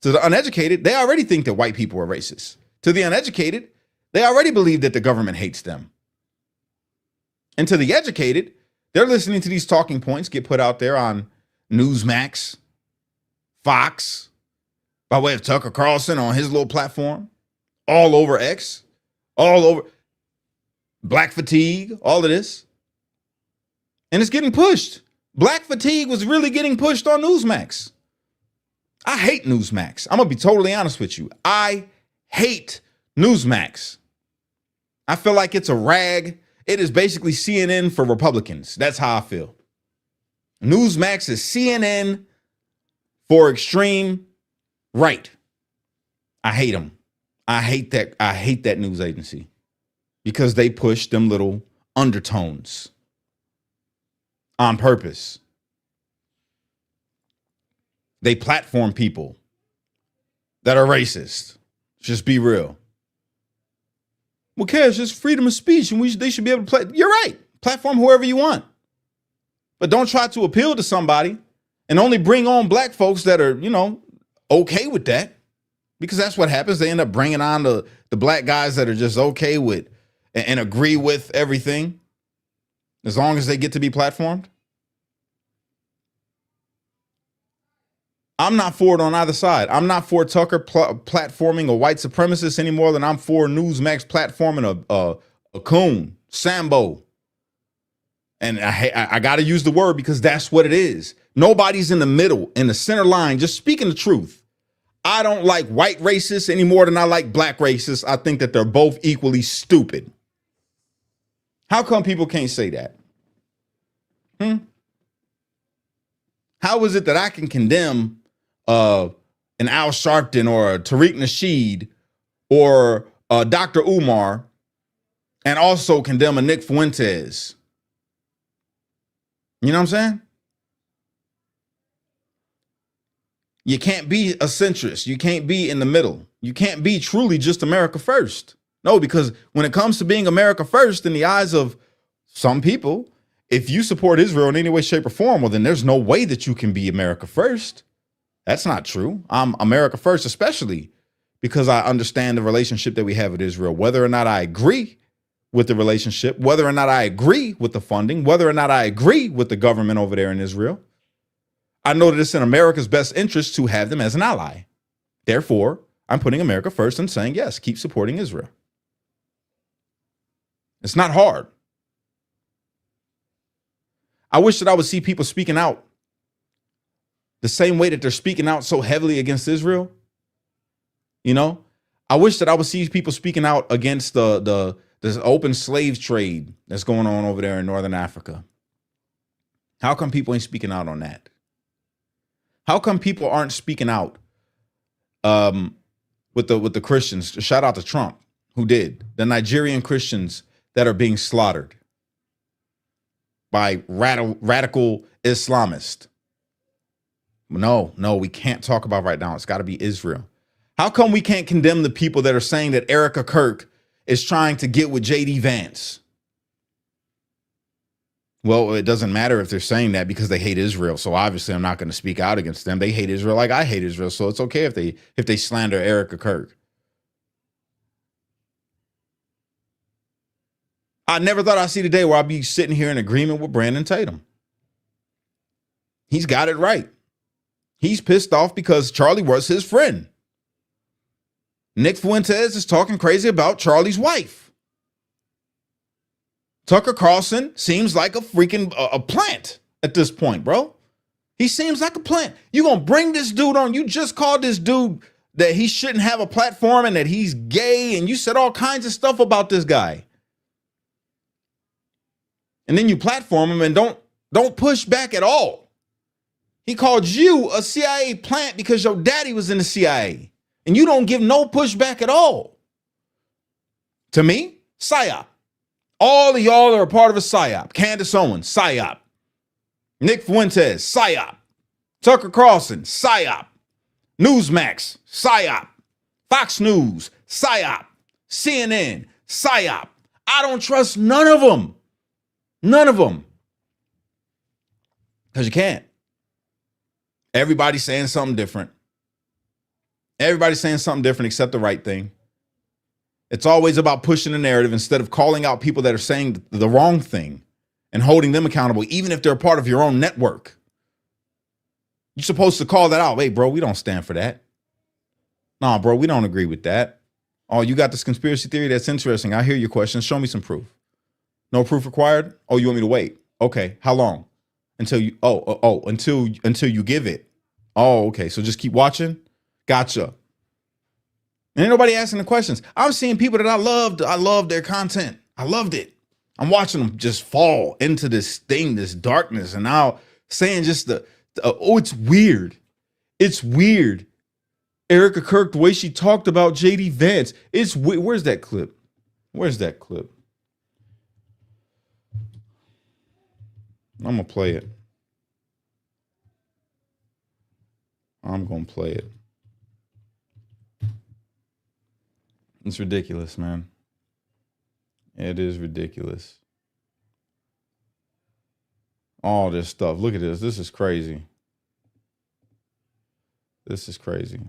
S1: To the uneducated, they already think that white people are racist. To the uneducated, they already believe that the government hates them. And to the educated, they're listening to these talking points get put out there on Newsmax, Fox, by way of Tucker Carlson on his little platform, all over X, all over Black Fatigue, all of this. And it's getting pushed. Black Fatigue was really getting pushed on Newsmax. I hate Newsmax. I'm going to be totally honest with you. I hate Newsmax. I feel like it's a rag. It is basically CNN for Republicans. That's how I feel. Newsmax is CNN for extreme right. I hate them. I hate that news agency because they push them little undertones on purpose. They platform people that are racist. Just be real. Well, Cash, it's freedom of speech, and they should be able to play. You're right. Platform whoever you want. But don't try to appeal to somebody and only bring on black folks that are, okay with that. Because that's what happens. They end up bringing on the black guys that are just okay with and agree with everything as long as they get to be platformed. I'm not for it on either side. I'm not for Tucker platforming a white supremacist any more than I'm for Newsmax platforming a coon, Sambo. And I got to use the word because that's what it is. Nobody's in the middle, in the center line, just speaking the truth. I don't like white racists any more than I like black racists. I think that they're both equally stupid. How come people can't say that? How is it that I can condemn an Al Sharpton or a Tariq Nasheed or Dr. Umar and also condemn a Nick Fuentes? You know what I'm saying? You can't be a centrist. You can't be in the middle. You can't be truly just America first. No, because when it comes to being America first in the eyes of some people, if you support Israel in any way, shape, or form, well, then there's no way that you can be America first. That's not true. I'm America first, especially because I understand the relationship that we have with Israel, whether or not I agree with the relationship, whether or not I agree with the funding, whether or not I agree with the government over there in Israel. I know that it's in America's best interest to have them as an ally. Therefore, I'm putting America first and saying, yes, keep supporting Israel. It's not hard. I wish that I would see people speaking out the same way that they're speaking out so heavily against Israel. I wish that I would see people speaking out against this open slave trade that's going on over there in Northern Africa. How come people ain't speaking out on that? How come people aren't speaking out with the Christians? Shout out to Trump, who did. The Nigerian Christians that are being slaughtered by radical Islamists. No, we can't talk about right now. It's got to be Israel. How come we can't condemn the people that are saying that Erica Kirk is trying to get with JD Vance? Well, it doesn't matter if they're saying that because they hate Israel. So obviously I'm not going to speak out against them. They hate Israel like I hate Israel. So it's okay if they slander Erica Kirk. I never thought I'd see the day where I'd be sitting here in agreement with Brandon Tatum. He's got it right. He's pissed off because Charlie was his friend. Nick Fuentes is talking crazy about Charlie's wife. Tucker Carlson seems like a freaking a plant at this point, bro. He seems like a plant. You gonna bring this dude on? You just called this dude that he shouldn't have a platform and that he's gay, and you said all kinds of stuff about this guy. And then you platform him and don't push back at all. He called you a CIA plant because your daddy was in the CIA, and you don't give no pushback at all. To me, PSYOP. All of y'all are a part of a PSYOP. Candace Owens, PSYOP. Nick Fuentes, PSYOP. Tucker Carlson, PSYOP. Newsmax, PSYOP. Fox News, PSYOP. CNN, PSYOP. I don't trust none of them. None of them. Because you can't. Everybody's saying something different. Everybody's saying something different except the right thing. It's always about pushing the narrative instead of calling out people that are saying the wrong thing and holding them accountable, even if they're a part of your own network. You're supposed to call that out. Hey, bro, we don't stand for that. Nah, bro, we don't agree with that. Oh, you got this conspiracy theory? That's interesting. I hear your question. Show me some proof. No proof required? Oh, you want me to wait? Okay. How long? Until you, until you give it. Oh, okay. So just keep watching. Gotcha. And ain't nobody asking the questions. I'm seeing people that I loved. I loved their content. I loved it. I'm watching them just fall into this thing, this darkness. And now saying just it's weird. It's weird. Erica Kirk, the way she talked about JD Vance. It's where's that clip? Where's that clip? I'm going to play it. I'm going to play it. It's ridiculous, man. It is ridiculous. All this stuff. Look at this. This is crazy. This is crazy.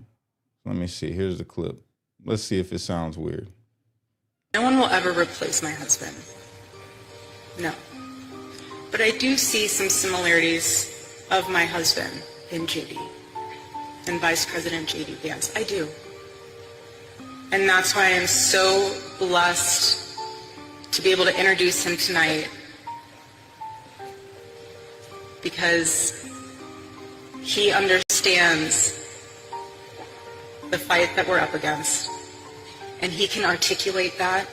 S1: Let me see. Here's the clip. Let's see if it sounds weird.
S9: No one will ever replace my husband. No. But I do see some similarities of my husband in JD and Vice President JD Vance. I do. And that's why I'm so blessed to be able to introduce him tonight, because he understands the fight that we're up against, and he can articulate that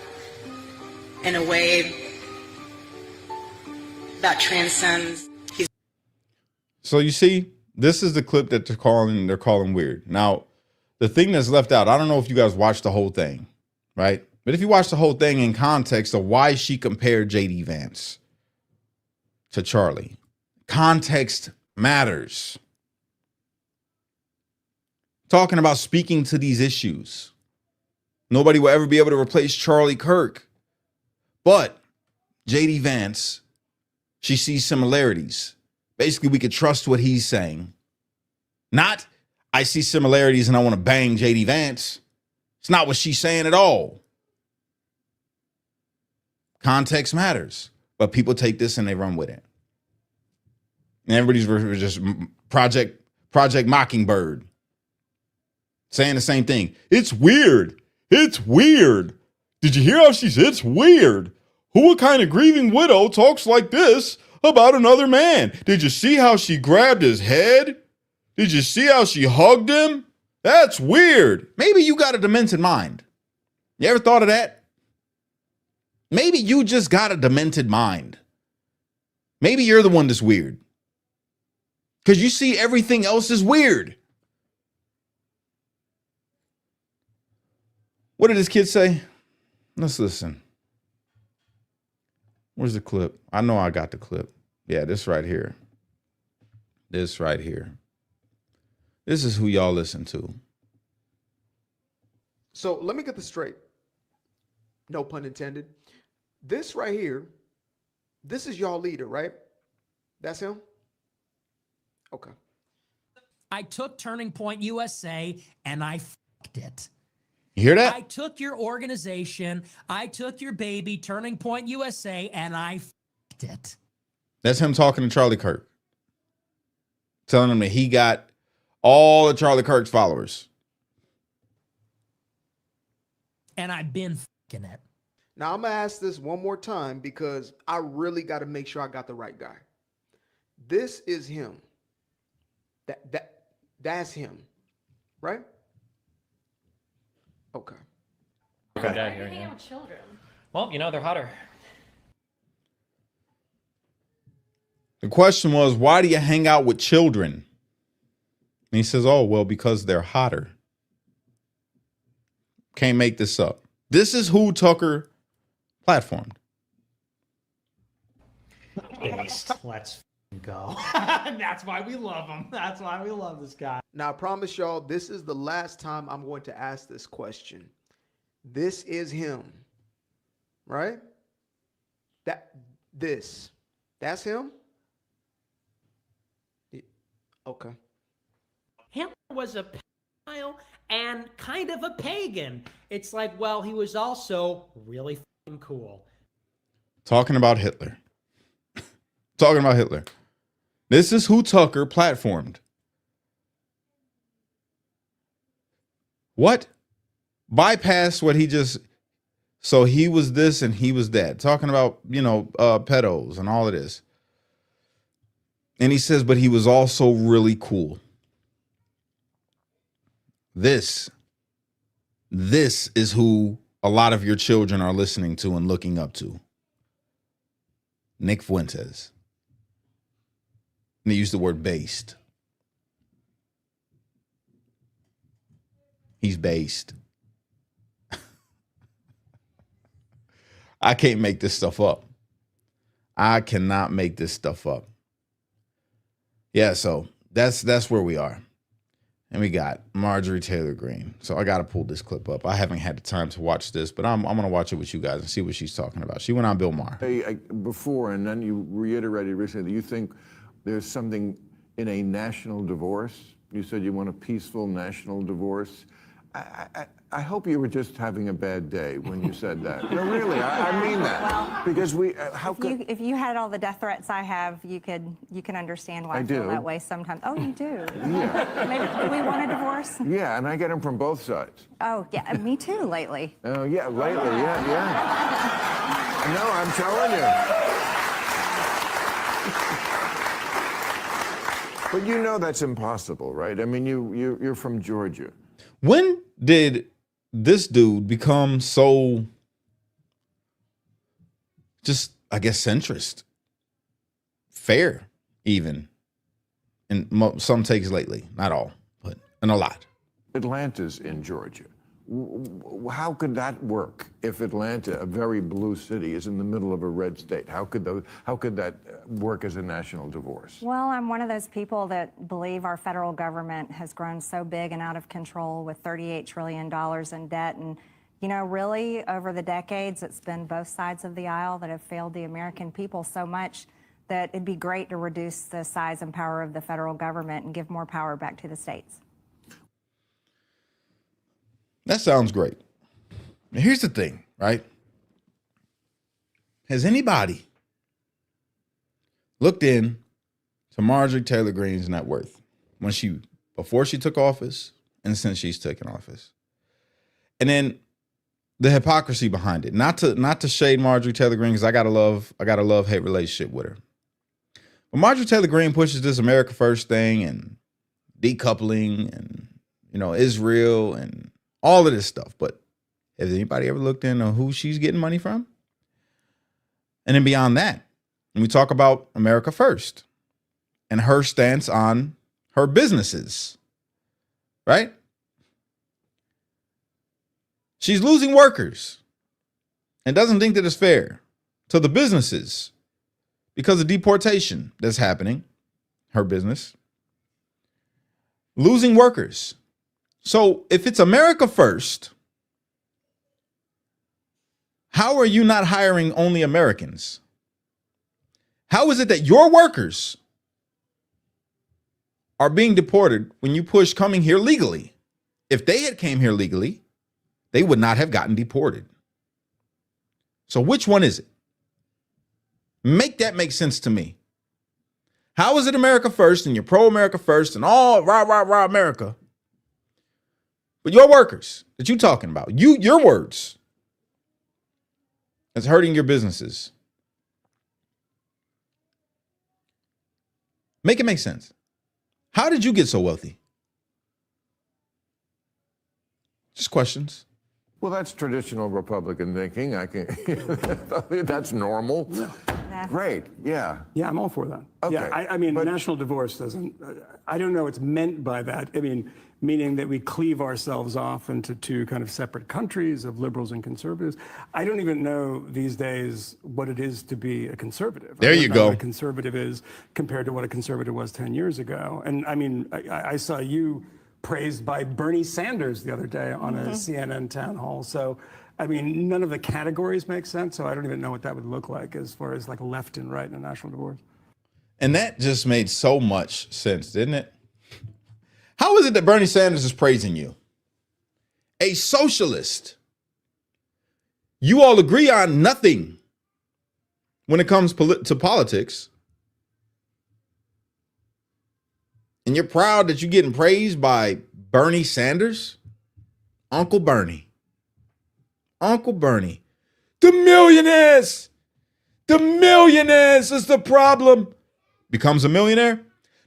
S9: in a way that transcends.
S1: So you see, this is the clip that they're calling weird. Now, the thing that's left out, I don't know if you guys watched the whole thing, right? But if you watch the whole thing in context of why she compared JD Vance to Charlie, context matters. Talking about speaking to these issues. Nobody will ever be able to replace Charlie Kirk. But JD Vance, she sees similarities. Basically, we could trust what he's saying. Not, I see similarities and I want to bang JD Vance. It's not what she's saying at all. Context matters. But people take this and they run with it. And everybody's just Project Mockingbird. Saying the same thing. It's weird. It's weird. Did you hear how she said it's weird? What kind of grieving widow talks like this about another man? Did you see how she grabbed his head? Did you see how she hugged him? That's weird. Maybe you got a demented mind. You ever thought of that? Maybe you just got a demented mind. Maybe you're the one that's weird. Because you see everything else is weird. What did this kid say? Let's listen. Where's the clip? I know I got the clip. Yeah, this right here. This right here. This is who y'all listen to.
S10: So let me get this straight. No pun intended. This right here, this is y'all leader, right? That's him? Okay.
S2: I took Turning Point USA and I fucked it.
S1: You hear that?
S2: I took your organization, I took your baby, Turning Point USA, and I fucked it.
S1: That's him talking to Charlie Kirk. telling him that he got all of Charlie Kirk's followers.
S2: And I've been f***ing it.
S10: Now I'm gonna ask this one more time because I really got to make sure I got the right guy. This is him. That's him, right? Okay.
S11: Come down here, yeah.
S6: Children.
S11: Well, you know, they're hotter.
S1: The question was, why do you hang out with children? And he says, oh, well, because they're hotter. Can't make this up. This is who Tucker platformed.
S2: Based. Let's go. That's why we love him. That's why we love this guy.
S10: Now I promise y'all, this is the last time I'm going to ask this question. This is him, right? That's him. Okay.
S2: Hitler was a pedophile and kind of a pagan. It's like, well, he was also really f***ing cool.
S1: Talking about Hitler. Talking about Hitler. This is who Tucker platformed. What? Bypass what he just... So he was this and he was that. Talking about, pedos and all of this. And he says, but he was also really cool. This is who a lot of your children are listening to and looking up to. Nick Fuentes. And they use the word based. He's based. I can't make this stuff up. I cannot make this stuff up. Yeah, so that's where we are. And we got Marjorie Taylor Greene. So I got to pull this clip up. I haven't had the time to watch this, but I'm going to watch it with you guys and see what she's talking about. She went on Bill Maher.
S12: Before, and then you reiterated recently, you think there's something in a national divorce? You said you want a peaceful national divorce. I hope you were just having a bad day when you said that. No, really, I mean that.
S13: Well,
S12: because
S13: if you had all the death threats I have, you can understand why I feel that way sometimes. Oh, you do?
S12: Yeah.
S13: Maybe do we want a divorce?
S12: Yeah, and I get them from both sides.
S13: Oh, yeah, me too, lately.
S12: Oh, yeah, lately, yeah. No, I'm telling you. But you know that's impossible, right? I mean, you're from Georgia.
S1: When did this dude become so just, I guess, centrist? Fair, even. In some takes lately. Not all, but in a lot.
S12: Atlanta's in Georgia. How could that work if Atlanta, a very blue city, is in the middle of a red state? How could that work as a national divorce?
S13: Well, I'm one of those people that believe our federal government has grown so big and out of control with $38 trillion in debt. And, really, over the decades, it's been both sides of the aisle that have failed the American people so much that it'd be great to reduce the size and power of the federal government and give more power back to the states.
S1: That sounds great. Now, here's the thing, right? Has anybody looked in to Marjorie Taylor Greene's net worth before she took office and since she's taken office? And then the hypocrisy behind it. Not to shade Marjorie Taylor Greene, because I got a love-hate relationship with her. But Marjorie Taylor Greene pushes this America First thing and decoupling and Israel and all of this stuff. But has anybody ever looked into who she's getting money from? And then beyond that, when we talk about America First and her stance on her businesses, right? She's losing workers and doesn't think that it's fair to the businesses because of deportation that's happening, her business. Losing workers. So if it's America First, how are you not hiring only Americans? How is it that your workers are being deported when you push coming here legally? If they had came here legally, they would not have gotten deported. So which one is it? Make that make sense to me. How is it America first and you're pro-America first and all rah, rah, rah, America? But your workers that you talking about, your words, it's hurting your businesses. Make it make sense. How did you get so wealthy? Just questions.
S12: Well, that's traditional Republican thinking. That's normal. Great, yeah.
S14: Yeah, I'm all for that.
S12: Okay,
S14: Yeah, I mean, national divorce doesn't, I don't know what's meant by that. I mean, meaning that we cleave ourselves off into two kind of separate countries of liberals and conservatives. I don't even know these days what it is to be a conservative.
S1: There you go.
S14: What a conservative is compared to what a conservative was 10 years ago. And I mean, I saw you praised by Bernie Sanders the other day on a CNN town hall. So, I mean, none of the categories make sense. So I don't even know what that would look like as far as like left and right in a national divorce.
S1: And that just made so much sense, didn't it? How is it that Bernie Sanders is praising you? A socialist. You all agree on nothing when it comes to politics. And you're proud that you're getting praised by Bernie Sanders? Uncle Bernie. Uncle Bernie. The millionaires. The millionaires is the problem. Becomes a millionaire?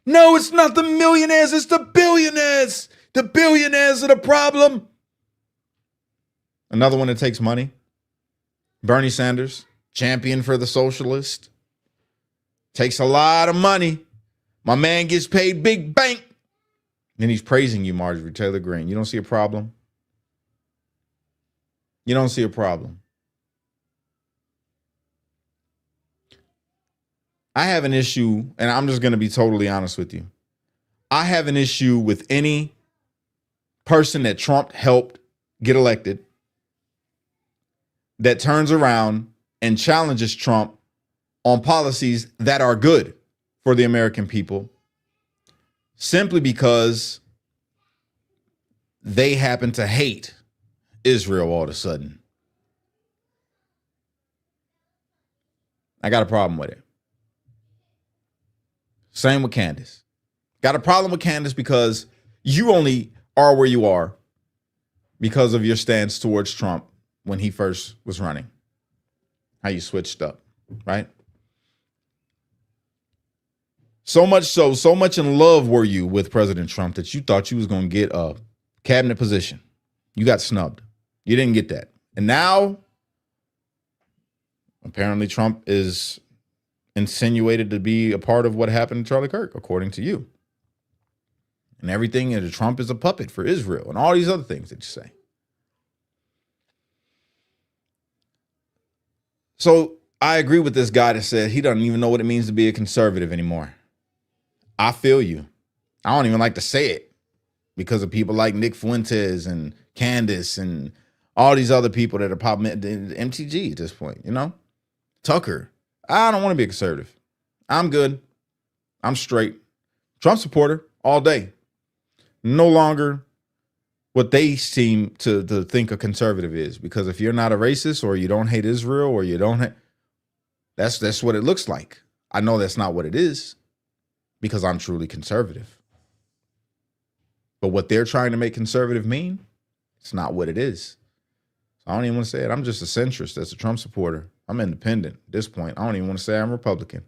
S1: No, it's not the millionaires, it's the billionaires. The billionaires are the problem. Another one that takes money. Bernie Sanders, champion for the socialist. Takes a lot of money. My man gets paid big bank. Then he's praising you, Marjorie Taylor Greene. You don't see a problem? You don't see a problem. I have an issue, and I'm just going to be totally honest with you. I have an issue with any person that Trump helped get elected that turns around and challenges Trump on policies that are good for the American people simply because they happen to hate Israel all of a sudden. I got a problem with it. Same with Candace. Got a problem with Candace because you only are where you are because of your stance towards Trump when he first was running. How you switched up, right? So much in love were you with President Trump that you thought you was going to get a cabinet position. You got snubbed. You didn't get that. And now, apparently Trump is insinuated to be a part of what happened to Charlie Kirk, according to you. And everything, and Trump is a puppet for Israel and all these other things that you say. So I agree with this guy that said he doesn't even know what it means to be a conservative anymore. I feel you. I don't even like to say it because of people like Nick Fuentes and Candace and all these other people that are popping at MTG at this point, you know? Tucker. I don't want to be a conservative. I'm good. I'm straight. Trump supporter all day. No longer what they seem to think a conservative is, because if you're not a racist or you don't hate Israel or you don't that's what it looks like. I know that's not what it is because I'm truly conservative. But what they're trying to make conservative mean, it's not what it is. So I don't even want to say it. I'm just a centrist as a Trump supporter. I'm independent at this point. I don't even want to say I'm Republican.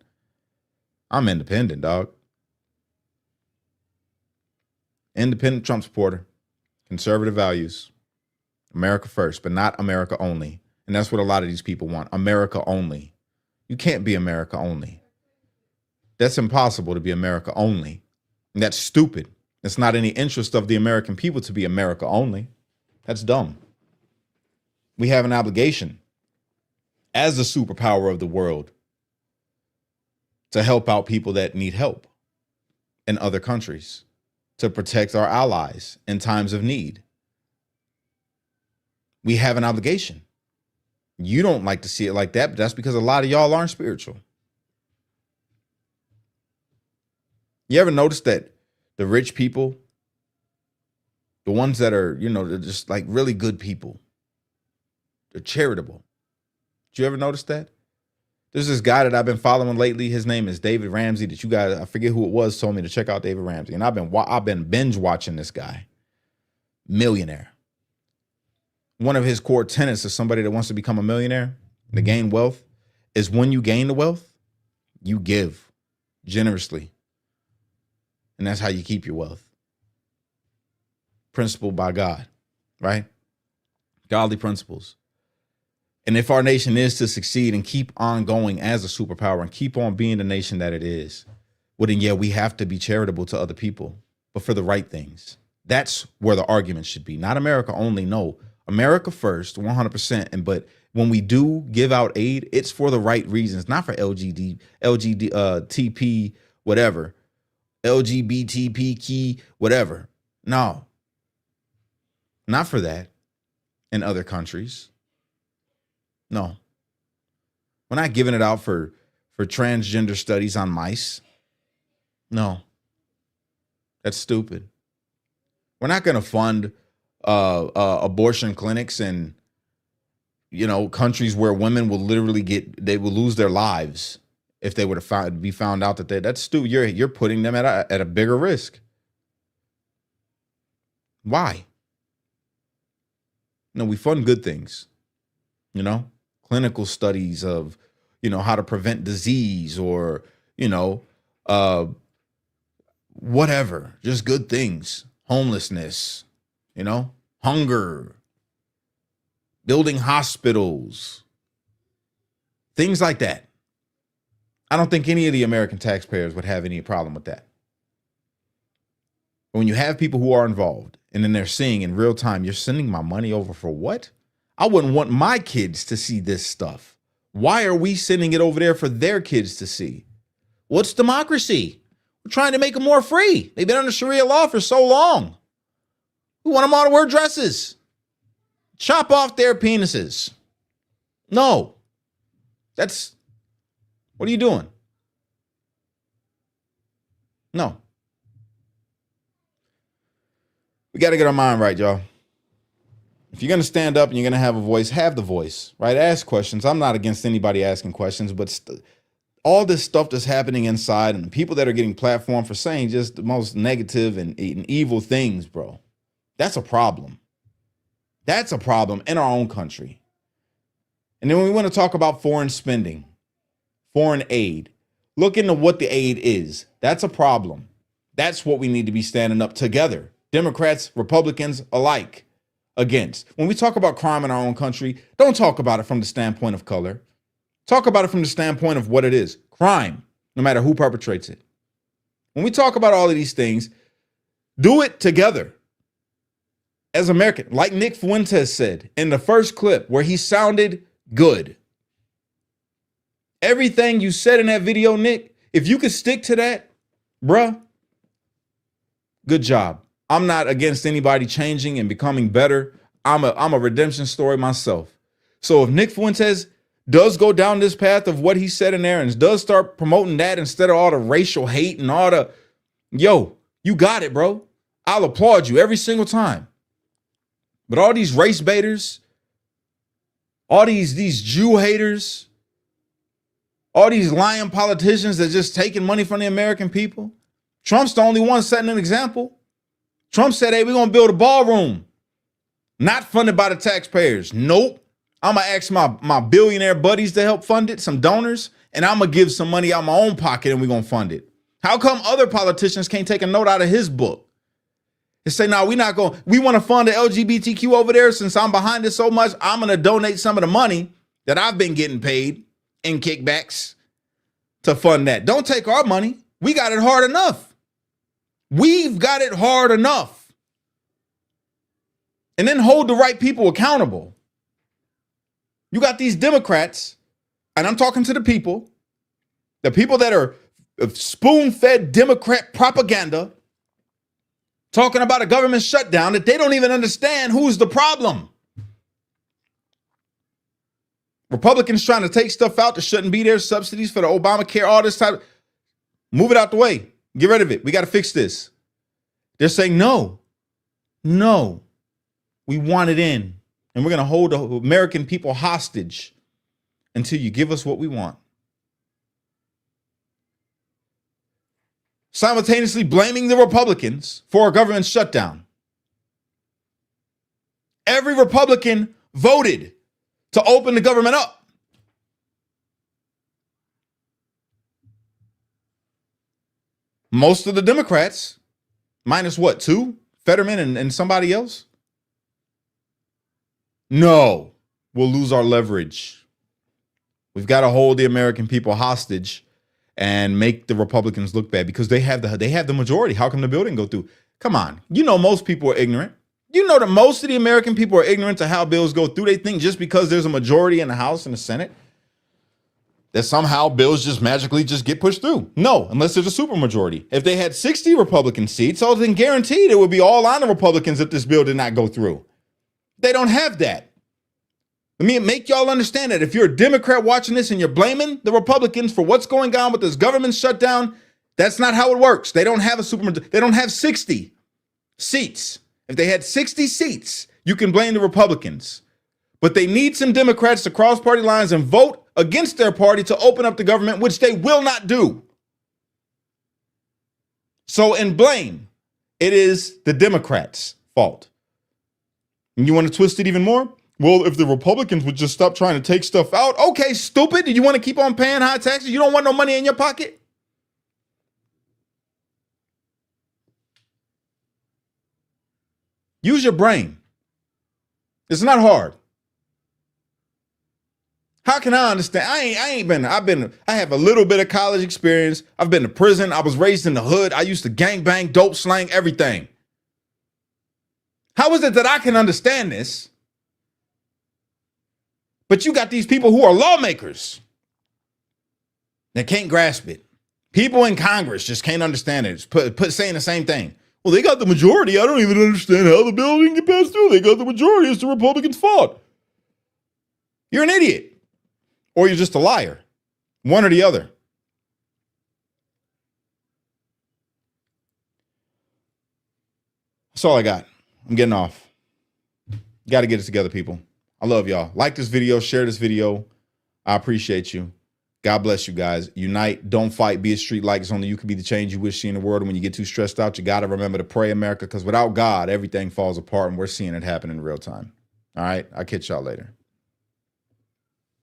S1: I'm independent, dog. Independent Trump supporter. Conservative values. America first, but not America only. And that's what a lot of these people want. America only. You can't be America only. That's impossible to be America only. And that's stupid. It's not in the interest of the American people to be America only. That's dumb. We have an obligation as the superpower of the world to help out people that need help in other countries, to protect our allies in times of need. We have an obligation. You don't like to see it like that, but that's because a lot of y'all aren't spiritual. You ever notice that the rich people, the ones that are, they're just like really good people, they're charitable. Did you ever notice that? There's this guy that I've been following lately. His name is David Ramsey. That you guys, I forget who it was, told me to check out David Ramsey, and I've been binge watching this guy. Millionaire. One of his core tenets of somebody that wants to become a millionaire, to gain wealth, is when you gain the wealth, you give generously, and that's how you keep your wealth. Principled by God, right? Godly principles. And if our nation is to succeed and keep on going as a superpower and keep on being the nation that it is, well, then, yeah, we have to be charitable to other people, but for the right things. That's where the argument should be. Not America only, no. America first, 100%. But when we do give out aid, it's for the right reasons, not for TP, whatever, LGBTQ, whatever. No, not for that in other countries. No, we're not giving it out for transgender studies on mice. No, that's stupid. We're not going to fund abortion clinics in, countries where women will literally they will lose their lives if they were to be found out that that's stupid. You're putting them at a bigger risk. Why? No, we fund good things, clinical studies of, how to prevent disease or, whatever, just good things, homelessness, hunger, building hospitals, things like that. I don't think any of the American taxpayers would have any problem with that. But when you have people who are involved and then they're seeing in real time, you're sending my money over for what? I wouldn't want my kids to see this stuff. Why are we sending it over there for their kids to see? What's democracy? We're trying to make them more free. They've been under Sharia law for so long. We want them all to wear dresses. Chop off their penises. No. What are you doing? No. We got to get our mind right, y'all. If you're going to stand up and you're going to have a voice, have the voice, right? Ask questions. I'm not against anybody asking questions, but all this stuff that's happening inside and the people that are getting platformed for saying just the most negative and evil things, bro, that's a problem. That's a problem in our own country. And then when we want to talk about foreign spending, foreign aid, look into what the aid is. That's a problem. That's what we need to be standing up together. Democrats, Republicans alike against. When we talk about crime in our own country, don't talk about it from the standpoint of color. Talk about it from the standpoint of what it is. Crime, no matter who perpetrates it. When we talk about all of these things, do it together. As American, like Nick Fuentes said in the first clip where he sounded good. Everything you said in that video, Nick, if you could stick to that, bruh, good job. I'm not against anybody changing and becoming better. I'm a redemption story myself. So if Nick Fuentes does go down this path of what he said in there and does start promoting that instead of all the racial hate and all the, you got it, bro. I'll applaud you every single time. But all these race baiters, all these Jew haters, all these lying politicians that just taking money from the American people. Trump's the only one setting an example. Trump said, hey, we're going to build a ballroom. Not funded by the taxpayers. Nope. I'm going to ask my billionaire buddies to help fund it, some donors, and I'm going to give some money out of my own pocket and we're going to fund it. How come other politicians can't take a note out of his book? And say, no, we want to fund the LGBTQ over there. Since I'm behind it so much, I'm going to donate some of the money that I've been getting paid in kickbacks to fund that. Don't take our money. We got it hard enough. We've got it hard enough. And then hold the right people accountable. You got these Democrats, and I'm talking to the people that are spoon-fed Democrat propaganda, talking about a government shutdown that they don't even understand who's the problem. Republicans trying to take stuff out that shouldn't be there, subsidies for the Obamacare, all this type. Move it out the way. Get rid of it. We got to fix this. They're saying, no, we want it in. And we're going to hold the American people hostage until you give us what we want. simultaneously blaming the Republicans for a government shutdown. Every Republican voted to open the government up. Most of the Democrats, minus what, 2? Fetterman and somebody else? No, we'll lose our leverage. We've got to hold the American people hostage and make the Republicans look bad because they have the majority. How come the bill didn't go through? Come on. You know most people are ignorant. You know that most of the American people are ignorant to how bills go through. They think just because there's a majority in the House and the Senate that somehow bills just magically just get pushed through. No, unless there's a supermajority. If they had 60 Republican seats, oh, then guaranteed it would be all on the Republicans if this bill did not go through. They don't have that. Let me make y'all understand that if you're a Democrat watching this and you're blaming the Republicans for what's going on with this government shutdown, that's not how it works. They don't have a supermajority. They don't have 60 seats. If they had 60 seats, you can blame the Republicans. But they need some Democrats to cross party lines and vote against their party to open up the government, which they will not do. So in blame, it is the Democrats' fault. And you want to twist it even more? Well, if the Republicans would just stop trying to take stuff out, okay, stupid. Do you want to keep on paying high taxes? You don't want no money in your pocket? Use your brain. It's not hard. How can I understand? I have a little bit of college experience. I've been to prison. I was raised in the hood. I used to gangbang, dope slang, everything. How is it that I can understand this? But you got these people who are lawmakers that can't grasp it. People in Congress just can't understand it. Saying the same thing. Well, they got the majority. I don't even understand how the bill didn't get passed through. They got the majority. It's the Republicans' fault. You're an idiot. Or you're just a liar. One or the other. That's all I got. I'm getting off. Got to get it together, people. I love y'all. Like this video. Share this video. I appreciate you. God bless you guys. Unite. Don't fight. Be a street like it's only you can be the change you wish to see in the world. And when you get too stressed out, you got to remember to pray, America, because without God, everything falls apart, and we're seeing it happen in real time. All right? I'll catch y'all later.